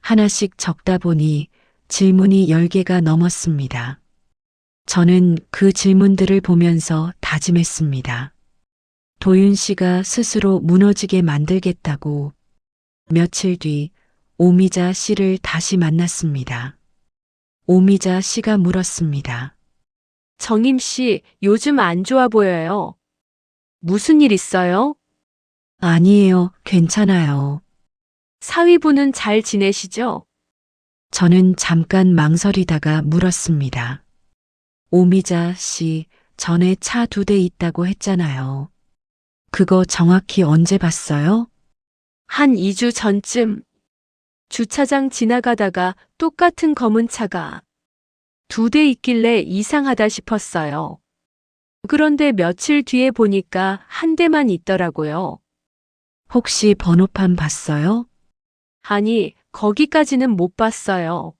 하나씩 적다 보니 질문이 10개가 넘었습니다. 저는 그 질문들을 보면서 다짐했습니다. 도윤 씨가 스스로 무너지게 만들겠다고. 며칠 뒤 오미자 씨를 다시 만났습니다. 오미자 씨가 물었습니다. 정임 씨, 요즘 안 좋아 보여요. 무슨 일 있어요? 아니에요, 괜찮아요. 사위분은 잘 지내시죠? 저는 잠깐 망설이다가 물었습니다. 오미자 씨, 전에 차 2대 있다고 했잖아요. 그거 정확히 언제 봤어요? 한 2주 전쯤 주차장 지나가다가 똑같은 검은 차가 2대 있길래 이상하다 싶었어요. 그런데 며칠 뒤에 보니까 한 대만 있더라고요. 혹시 번호판 봤어요? 아니, 거기까지는 못 봤어요.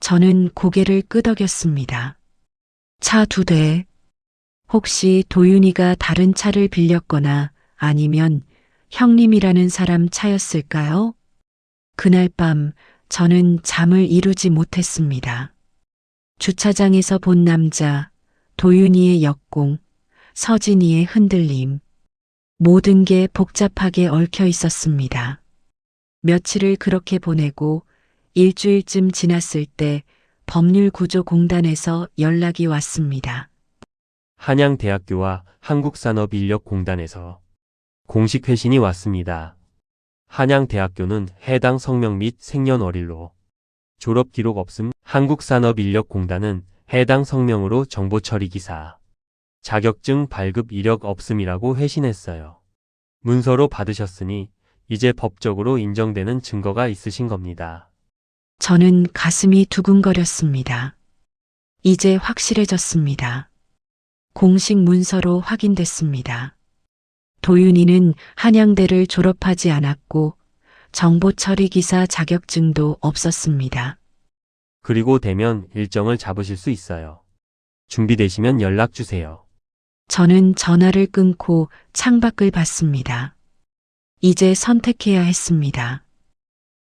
저는 고개를 끄덕였습니다. 차 2대. 혹시 도윤이가 다른 차를 빌렸거나 아니면 형님이라는 사람 차였을까요? 그날 밤 저는 잠을 이루지 못했습니다. 주차장에서 본 남자, 도윤이의 역공, 서진이의 흔들림. 모든 게 복잡하게 얽혀 있었습니다. 며칠을 그렇게 보내고 일주일쯤 지났을 때 법률구조공단에서 연락이 왔습니다. 한양대학교와 한국산업인력공단에서 공식 회신이 왔습니다. 한양대학교는 해당 성명 및 생년월일로 졸업 기록 없음, 한국산업인력공단은 해당 성명으로 정보처리기사 자격증 발급 이력 없음이라고 회신했어요. 문서로 받으셨으니 이제 법적으로 인정되는 증거가 있으신 겁니다. 저는 가슴이 두근거렸습니다. 이제 확실해졌습니다. 공식 문서로 확인됐습니다. 도윤이는 한양대를 졸업하지 않았고 정보처리기사 자격증도 없었습니다. 그리고 되면 일정을 잡으실 수 있어요. 준비되시면 연락 주세요. 저는 전화를 끊고 창밖을 봤습니다. 이제 선택해야 했습니다.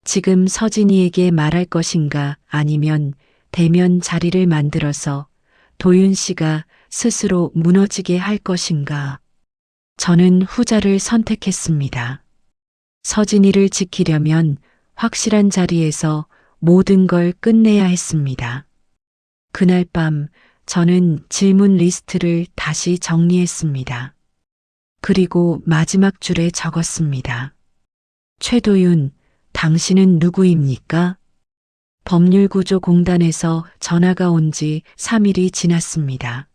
지금 서진이에게 말할 것인가 아니면 대면 자리를 만들어서 도윤 씨가 스스로 무너지게 할 것인가. 저는 후자를 선택했습니다. 서진이를 지키려면 확실한 자리에서 모든 걸 끝내야 했습니다. 그날 밤 저는 질문 리스트를 다시 정리했습니다. 그리고 마지막 줄에 적었습니다. 최도윤, 당신은 누구입니까? 법률구조공단에서 전화가 온 지 3일이 지났습니다.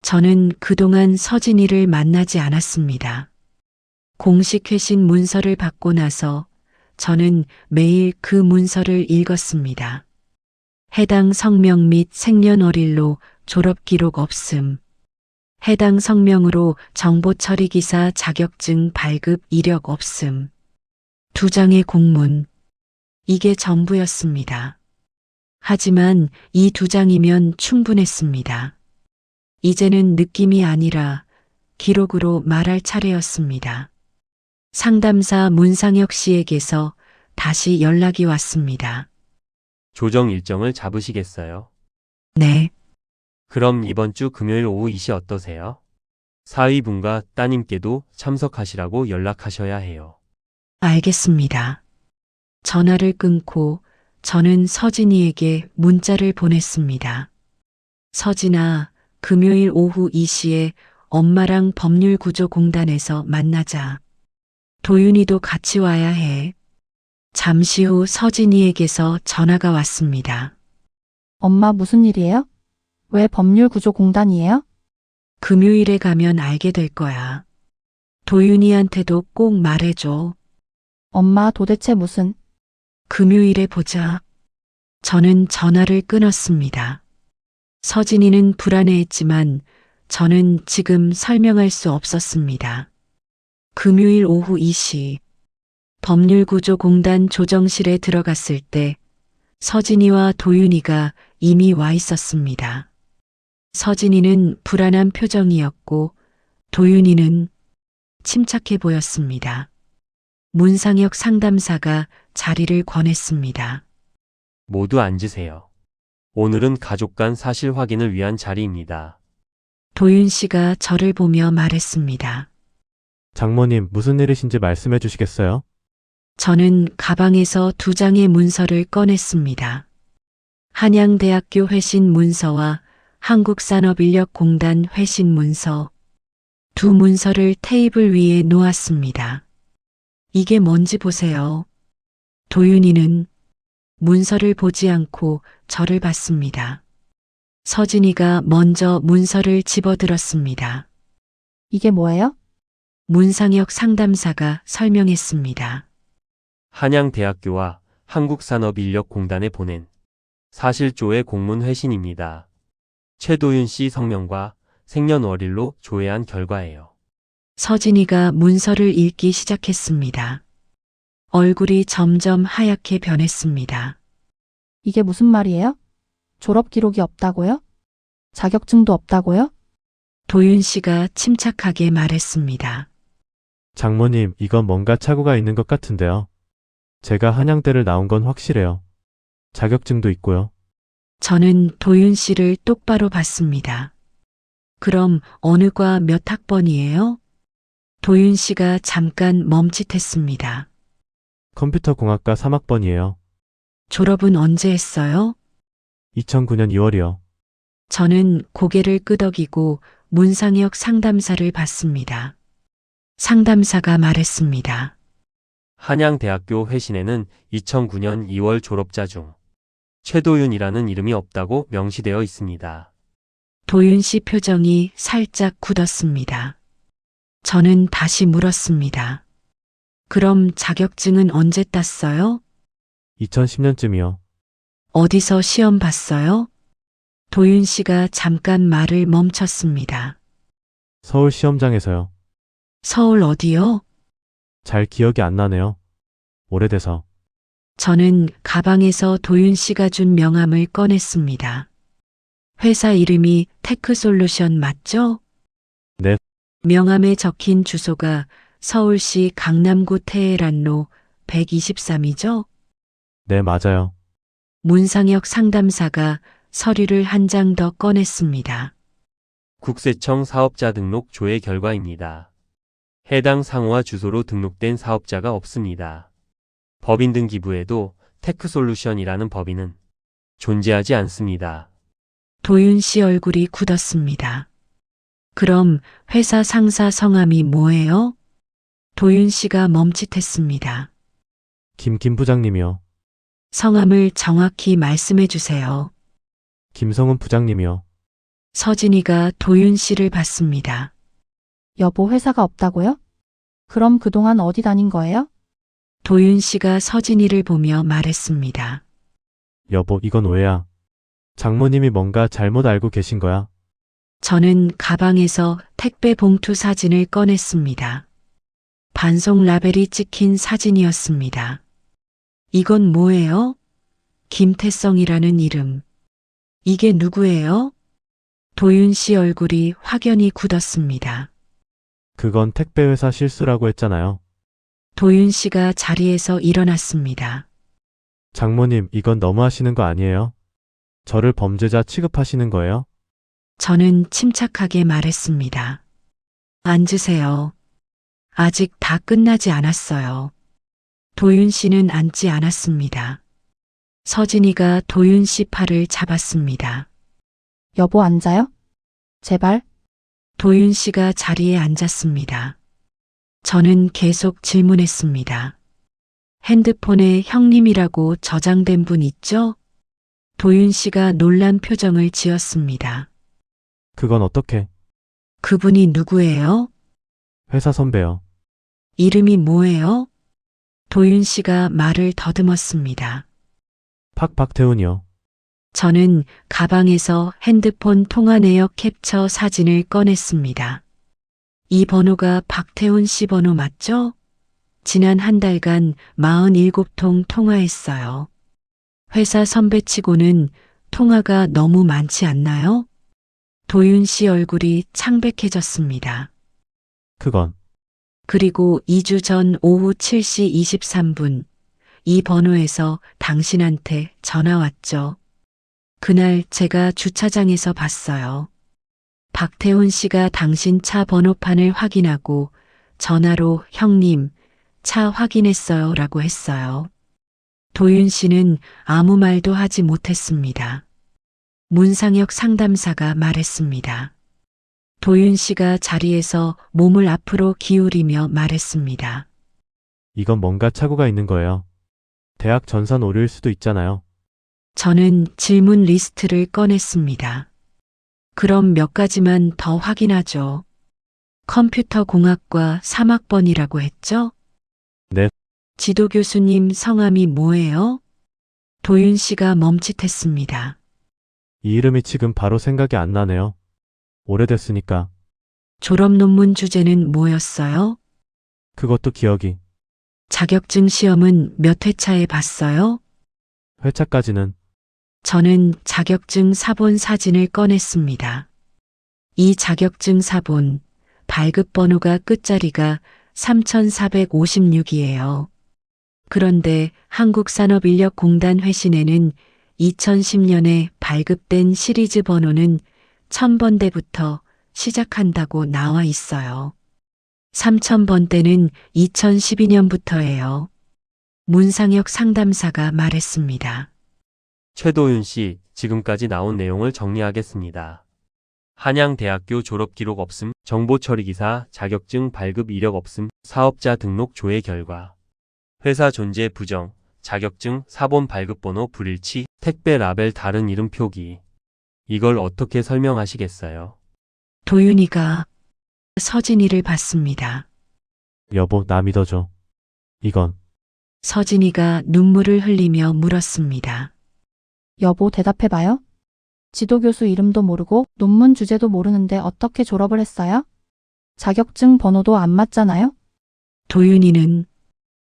저는 그동안 서진이를 만나지 않았습니다. 공식 회신 문서를 받고 나서 저는 매일 그 문서를 읽었습니다. 해당 성명 및 생년월일로 졸업기록 없음. 해당 성명으로 정보처리기사 자격증 발급 이력 없음. 2장의 공문. 이게 전부였습니다. 하지만 이 2장이면 충분했습니다. 이제는 느낌이 아니라 기록으로 말할 차례였습니다. 상담사 문상혁 씨에게서 다시 연락이 왔습니다. 조정 일정을 잡으시겠어요? 네, 그럼 이번 주 금요일 오후 2시 어떠세요? 사위분과 따님께도 참석하시라고 연락하셔야 해요. 알겠습니다. 전화를 끊고 저는 서진이에게 문자를 보냈습니다. 서진아, 금요일 오후 2시에 엄마랑 법률구조공단에서 만나자. 도윤이도 같이 와야 해. 잠시 후 서진이에게서 전화가 왔습니다. 엄마 무슨 일이에요? 왜 법률구조공단이에요? 금요일에 가면 알게 될 거야. 도윤이한테도 꼭 말해줘. 엄마 도대체 무슨... 금요일에 보자. 저는 전화를 끊었습니다. 서진이는 불안해했지만 저는 지금 설명할 수 없었습니다. 금요일 오후 2시 법률구조공단 조정실에 들어갔을 때 서진이와 도윤이가 이미 와 있었습니다. 서진이는 불안한 표정이었고 도윤이는 침착해 보였습니다. 문상혁 상담사가 자리를 권했습니다. 모두 앉으세요. 오늘은 가족 간 사실 확인을 위한 자리입니다. 도윤 씨가 저를 보며 말했습니다. 장모님, 무슨 일이신지 말씀해 주시겠어요? 저는 가방에서 2장의 문서를 꺼냈습니다. 한양대학교 회신 문서와 한국산업인력공단 회신 문서. 2 문서를 테이블 위에 놓았습니다. 이게 뭔지 보세요. 도윤이는 문서를 보지 않고 저를 봤습니다. 서진이가 먼저 문서를 집어들었습니다. 이게 뭐예요? 문상혁 상담사가 설명했습니다. 한양대학교와 한국산업인력공단에 보낸 사실조회 공문 회신입니다. 최도윤 씨 성명과 생년월일로 조회한 결과예요. 서진이가 문서를 읽기 시작했습니다. 얼굴이 점점 하얗게 변했습니다. 이게 무슨 말이에요? 졸업 기록이 없다고요? 자격증도 없다고요? 도윤 씨가 침착하게 말했습니다. 장모님, 이건 뭔가 착오가 있는 것 같은데요. 제가 한양대를 나온 건 확실해요. 자격증도 있고요. 저는 도윤 씨를 똑바로 봤습니다. 그럼 어느 과 몇 학번이에요? 도윤 씨가 잠깐 멈칫했습니다. 컴퓨터공학과 3학번이에요. 졸업은 언제 했어요? 2009년 2월이요. 저는 고개를 끄덕이고 문상혁 상담사를 봤습니다. 상담사가 말했습니다. 한양대학교 회신에는 2009년 2월 졸업자 중 최도윤이라는 이름이 없다고 명시되어 있습니다. 도윤 씨 표정이 살짝 굳었습니다. 저는 다시 물었습니다. 그럼 자격증은 언제 땄어요? 2010년쯤이요. 어디서 시험 봤어요? 도윤 씨가 잠깐 말을 멈췄습니다. 서울 시험장에서요. 서울 어디요? 잘 기억이 안 나네요. 오래돼서. 저는 가방에서 도윤 씨가 준 명함을 꺼냈습니다. 회사 이름이 테크솔루션 맞죠? 네. 명함에 적힌 주소가 서울시 강남구 테헤란로 123이죠? 네, 맞아요. 문상혁 상담사가 서류를 한 장 더 꺼냈습니다. 국세청 사업자 등록 조회 결과입니다. 해당 상호와 주소로 등록된 사업자가 없습니다. 법인 등기부에도 테크솔루션이라는 법인은 존재하지 않습니다. 도윤 씨 얼굴이 굳었습니다. 그럼 회사 상사 성함이 뭐예요? 도윤 씨가 멈칫했습니다. 김 부장님이요. 성함을 정확히 말씀해 주세요. 김성훈 부장님이요. 서진이가 도윤 씨를 봤습니다. 여보, 회사가 없다고요? 그럼 그동안 어디 다닌 거예요? 도윤 씨가 서진이를 보며 말했습니다. 여보, 이건 오해야. 장모님이 뭔가 잘못 알고 계신 거야. 저는 가방에서 택배 봉투 사진을 꺼냈습니다. 반송 라벨이 찍힌 사진이었습니다. 이건 뭐예요? 김태성이라는 이름. 이게 누구예요? 도윤 씨 얼굴이 확연히 굳었습니다. 그건 택배회사 실수라고 했잖아요. 도윤 씨가 자리에서 일어났습니다. 장모님, 이건 너무 하시는 거 아니에요? 저를 범죄자 취급하시는 거예요? 저는 침착하게 말했습니다. 앉으세요. 아직 다 끝나지 않았어요. 도윤 씨는 앉지 않았습니다. 서진이가 도윤 씨 팔을 잡았습니다. 여보, 앉아요? 제발. 도윤 씨가 자리에 앉았습니다. 저는 계속 질문했습니다. 핸드폰에 형님이라고 저장된 분 있죠? 도윤 씨가 놀란 표정을 지었습니다. 그건 어떻게? 그분이 누구예요? 회사 선배요. 이름이 뭐예요? 도윤 씨가 말을 더듬었습니다. 박태훈이요. 저는 가방에서 핸드폰 통화 내역 캡처 사진을 꺼냈습니다. 이 번호가 박태훈 씨 번호 맞죠? 지난 한 달간 47통 통화했어요. 회사 선배치고는 통화가 너무 많지 않나요? 도윤 씨 얼굴이 창백해졌습니다. 그건 그리고 2주 전 오후 7시 23분, 이 번호에서 당신한테 전화 왔죠. 그날 제가 주차장에서 봤어요. 박태훈 씨가 당신 차 번호판을 확인하고 전화로 형님, 차 확인했어요 라고 했어요. 도윤 씨는 아무 말도 하지 못했습니다. 문상혁 상담사가 말했습니다. 도윤 씨가 자리에서 몸을 앞으로 기울이며 말했습니다. 이건 뭔가 착오가 있는 거예요. 대학 전산 오류일 수도 있잖아요. 저는 질문 리스트를 꺼냈습니다. 그럼 몇 가지만 더 확인하죠. 컴퓨터 공학과 3학번이라고 했죠? 네. 지도 교수님 성함이 뭐예요? 도윤 씨가 멈칫했습니다. 이 이름이 지금 바로 생각이 안 나네요. 오래됐으니까. 졸업 논문 주제는 뭐였어요? 그것도 기억이. 자격증 시험은 몇 회차에 봤어요? 회차까지는. 저는 자격증 사본 사진을 꺼냈습니다. 이 자격증 사본, 발급 번호가 끝자리가 3456이에요. 그런데 한국산업인력공단 회신에는 2010년에 발급된 시리즈 번호는 1000번대부터 시작한다고 나와 있어요. 3000번대는 2012년부터예요. 문상혁 상담사가 말했습니다. 최도윤 씨, 지금까지 나온 내용을 정리하겠습니다. 한양대학교 졸업 기록 없음, 정보 처리 기사, 자격증 발급 이력 없음, 사업자 등록 조회 결과, 회사 존재 부정, 자격증 사본 발급 번호 불일치, 택배 라벨 다른 이름 표기. 이걸 어떻게 설명하시겠어요? 도윤이가 서진이를 봤습니다. 여보, 나 믿어줘. 이건. 서진이가 눈물을 흘리며 물었습니다. 여보, 대답해봐요. 지도교수 이름도 모르고 논문 주제도 모르는데 어떻게 졸업을 했어요? 자격증 번호도 안 맞잖아요? 도윤이는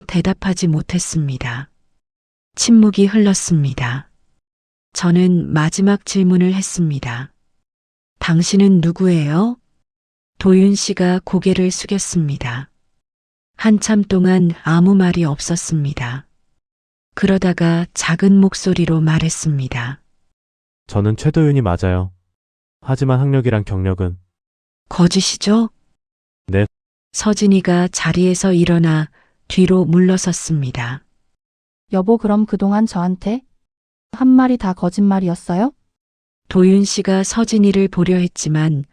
대답하지 못했습니다. 침묵이 흘렀습니다. 저는 마지막 질문을 했습니다. 당신은 누구예요? 도윤 씨가 고개를 숙였습니다. 한참 동안 아무 말이 없었습니다. 그러다가 작은 목소리로 말했습니다. 저는 최도윤이 맞아요. 하지만 학력이랑 경력은. 거짓이죠? 네. 서진이가 자리에서 일어나 뒤로 물러섰습니다. 여보, 그럼 그동안 저한테 한 말이 다 거짓말이었어요? 도윤 씨가 서진이를 보려 했지만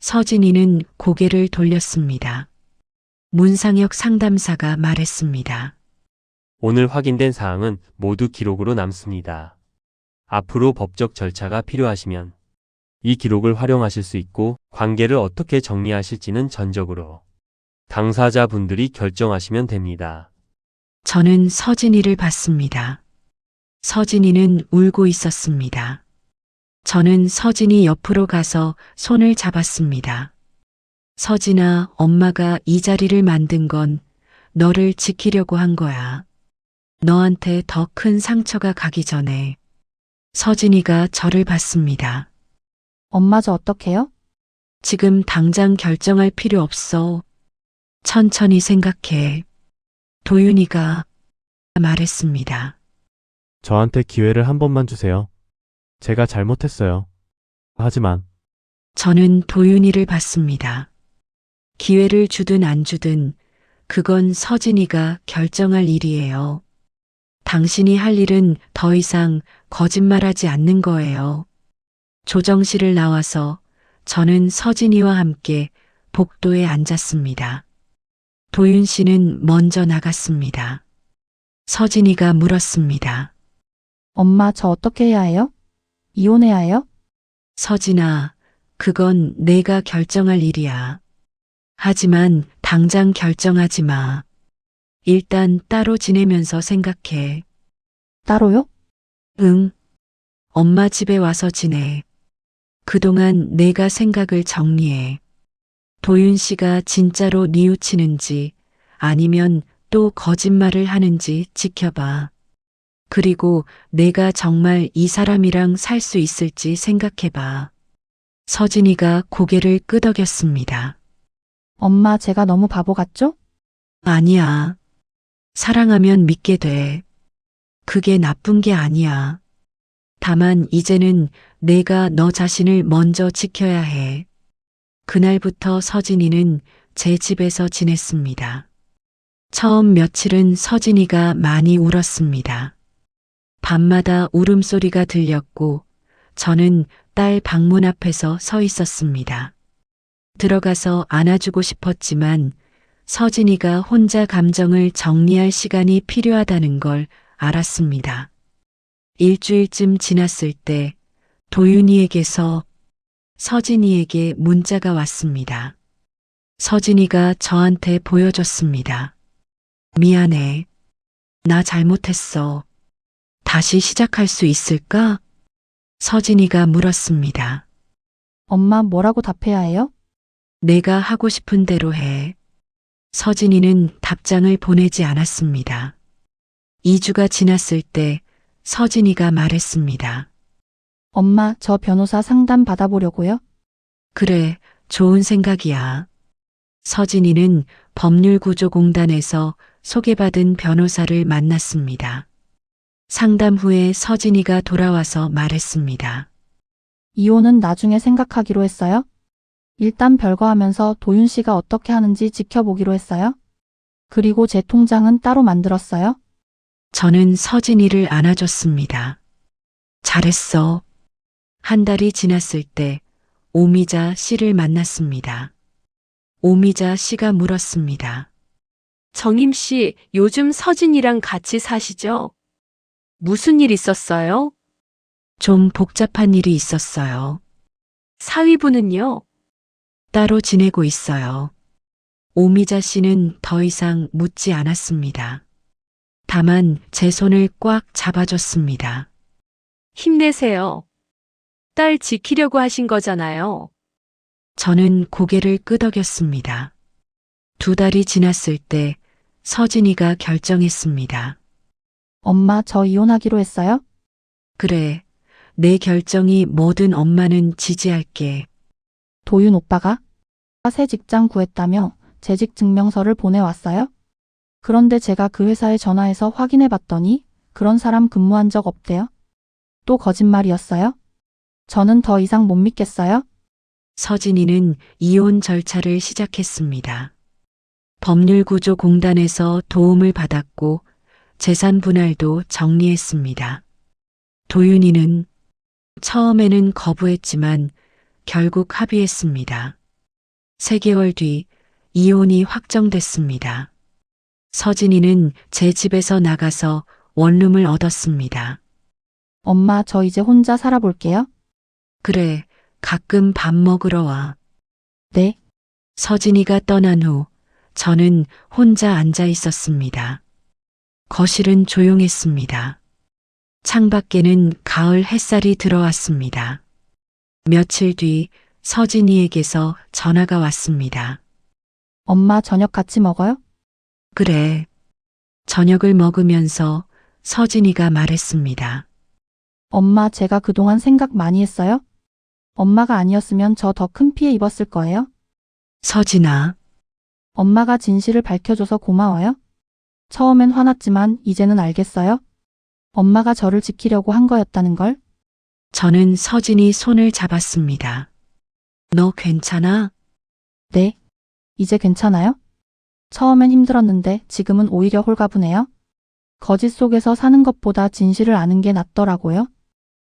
서진이는 고개를 돌렸습니다. 문상혁 상담사가 말했습니다. 오늘 확인된 사항은 모두 기록으로 남습니다. 앞으로 법적 절차가 필요하시면 이 기록을 활용하실 수 있고 관계를 어떻게 정리하실지는 전적으로 당사자분들이 결정하시면 됩니다. 저는 서진이를 봤습니다. 서진이는 울고 있었습니다. 저는 서진이 옆으로 가서 손을 잡았습니다. 서진아, 엄마가 이 자리를 만든 건 너를 지키려고 한 거야. 너한테 더 큰 상처가 가기 전에. 서진이가 저를 봤습니다. 엄마, 저 어떡해요? 지금 당장 결정할 필요 없어. 천천히 생각해. 도윤이가 말했습니다. 저한테 기회를 한 번만 주세요. 제가 잘못했어요. 하지만. 저는 도윤이를 봤습니다. 기회를 주든 안 주든 그건 서진이가 결정할 일이에요. 당신이 할 일은 더 이상 거짓말하지 않는 거예요. 조정실을 나와서 저는 서진이와 함께 복도에 앉았습니다. 도윤 씨는 먼저 나갔습니다. 서진이가 물었습니다. 엄마, 저 어떻게 해야 해요? 이혼해야 해요? 서진아, 그건 내가 결정할 일이야. 하지만 당장 결정하지 마. 일단 따로 지내면서 생각해. 따로요? 응. 엄마 집에 와서 지내. 그동안 내가 생각을 정리해. 도윤 씨가 진짜로 뉘우치는지 아니면 또 거짓말을 하는지 지켜봐. 그리고 내가 정말 이 사람이랑 살 수 있을지 생각해봐. 서진이가 고개를 끄덕였습니다. 엄마, 제가 너무 바보 같죠? 아니야. 사랑하면 믿게 돼. 그게 나쁜 게 아니야. 다만 이제는 내가 너 자신을 먼저 지켜야 해. 그날부터 서진이는 제 집에서 지냈습니다. 처음 며칠은 서진이가 많이 울었습니다. 밤마다 울음소리가 들렸고 저는 딸 방문 앞에서 서 있었습니다. 들어가서 안아주고 싶었지만 서진이가 혼자 감정을 정리할 시간이 필요하다는 걸 알았습니다. 일주일쯤 지났을 때 도윤이에게서 서진이에게 문자가 왔습니다. 서진이가 저한테 보여줬습니다. 미안해. 나 잘못했어. 다시 시작할 수 있을까? 서진이가 물었습니다. 엄마 뭐라고 답해야 해요? 내가 하고 싶은 대로 해. 서진이는 답장을 보내지 않았습니다. 2주가 지났을 때 서진이가 말했습니다. 엄마, 저 변호사 상담 받아보려고요. 그래, 좋은 생각이야. 서진이는 법률구조공단에서 소개받은 변호사를 만났습니다. 상담 후에 서진이가 돌아와서 말했습니다. 이혼은 나중에 생각하기로 했어요? 일단 별거 하면서 도윤 씨가 어떻게 하는지 지켜보기로 했어요? 그리고 제 통장은 따로 만들었어요? 저는 서진이를 안아줬습니다. 잘했어. 한 달이 지났을 때 오미자 씨를 만났습니다. 오미자 씨가 물었습니다. 정임 씨, 요즘 서진이랑 같이 사시죠? 무슨 일 있었어요? 좀 복잡한 일이 있었어요. 사위분은요? 따로 지내고 있어요. 오미자 씨는 더 이상 묻지 않았습니다. 다만 제 손을 꽉 잡아줬습니다. 힘내세요. 딸 지키려고 하신 거잖아요. 저는 고개를 끄덕였습니다. 2달이 지났을 때 서진이가 결정했습니다. 엄마, 저 이혼하기로 했어요? 그래, 내 결정이 뭐든 엄마는 지지할게. 도윤 오빠가 새 직장 구했다며 재직 증명서를 보내왔어요? 그런데 제가 그 회사에 전화해서 확인해 봤더니 그런 사람 근무한 적 없대요. 또 거짓말이었어요? 저는 더 이상 못 믿겠어요? 서진이는 이혼 절차를 시작했습니다. 법률구조공단에서 도움을 받았고 재산 분할도 정리했습니다. 도윤이는 처음에는 거부했지만 결국 합의했습니다. 3개월 뒤 이혼이 확정됐습니다. 서진이는 제 집에서 나가서 원룸을 얻었습니다. 엄마, 저 이제 혼자 살아볼게요. 그래, 가끔 밥 먹으러 와. 네. 서진이가 떠난 후 저는 혼자 앉아 있었습니다. 거실은 조용했습니다. 창밖에는 가을 햇살이 들어왔습니다. 며칠 뒤 서진이에게서 전화가 왔습니다. 엄마, 저녁 같이 먹어요? 그래. 저녁을 먹으면서 서진이가 말했습니다. 엄마, 제가 그동안 생각 많이 했어요? 엄마가 아니었으면 저 더 큰 피해 입었을 거예요? 서진아, 엄마가 진실을 밝혀줘서 고마워요? 처음엔 화났지만 이제는 알겠어요? 엄마가 저를 지키려고 한 거였다는 걸? 저는 서진이 손을 잡았습니다. 너 괜찮아? 네. 이제 괜찮아요? 처음엔 힘들었는데 지금은 오히려 홀가분해요? 거짓 속에서 사는 것보다 진실을 아는 게 낫더라고요.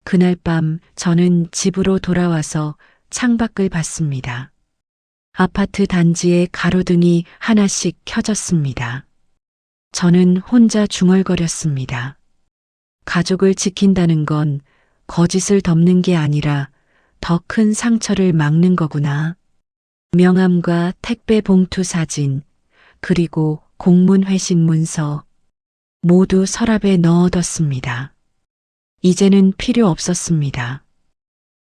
그날 밤 저는 집으로 돌아와서 창밖을 봤습니다. 아파트 단지에 가로등이 하나씩 켜졌습니다. 저는 혼자 중얼거렸습니다. 가족을 지킨다는 건 거짓을 덮는 게 아니라 더 큰 상처를 막는 거구나. 명함과 택배 봉투 사진, 그리고 공문 회신 문서 모두 서랍에 넣어뒀습니다. 이제는 필요 없었습니다.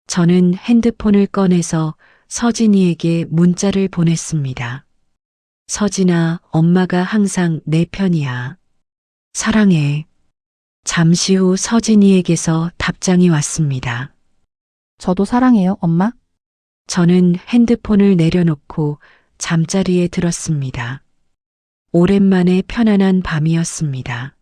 저는 핸드폰을 꺼내서 서진이에게 문자를 보냈습니다. 서진아, 엄마가 항상 내 편이야. 사랑해. 잠시 후 서진이에게서 답장이 왔습니다. 저도 사랑해요, 엄마. 저는 핸드폰을 내려놓고 잠자리에 들었습니다. 오랜만에 편안한 밤이었습니다.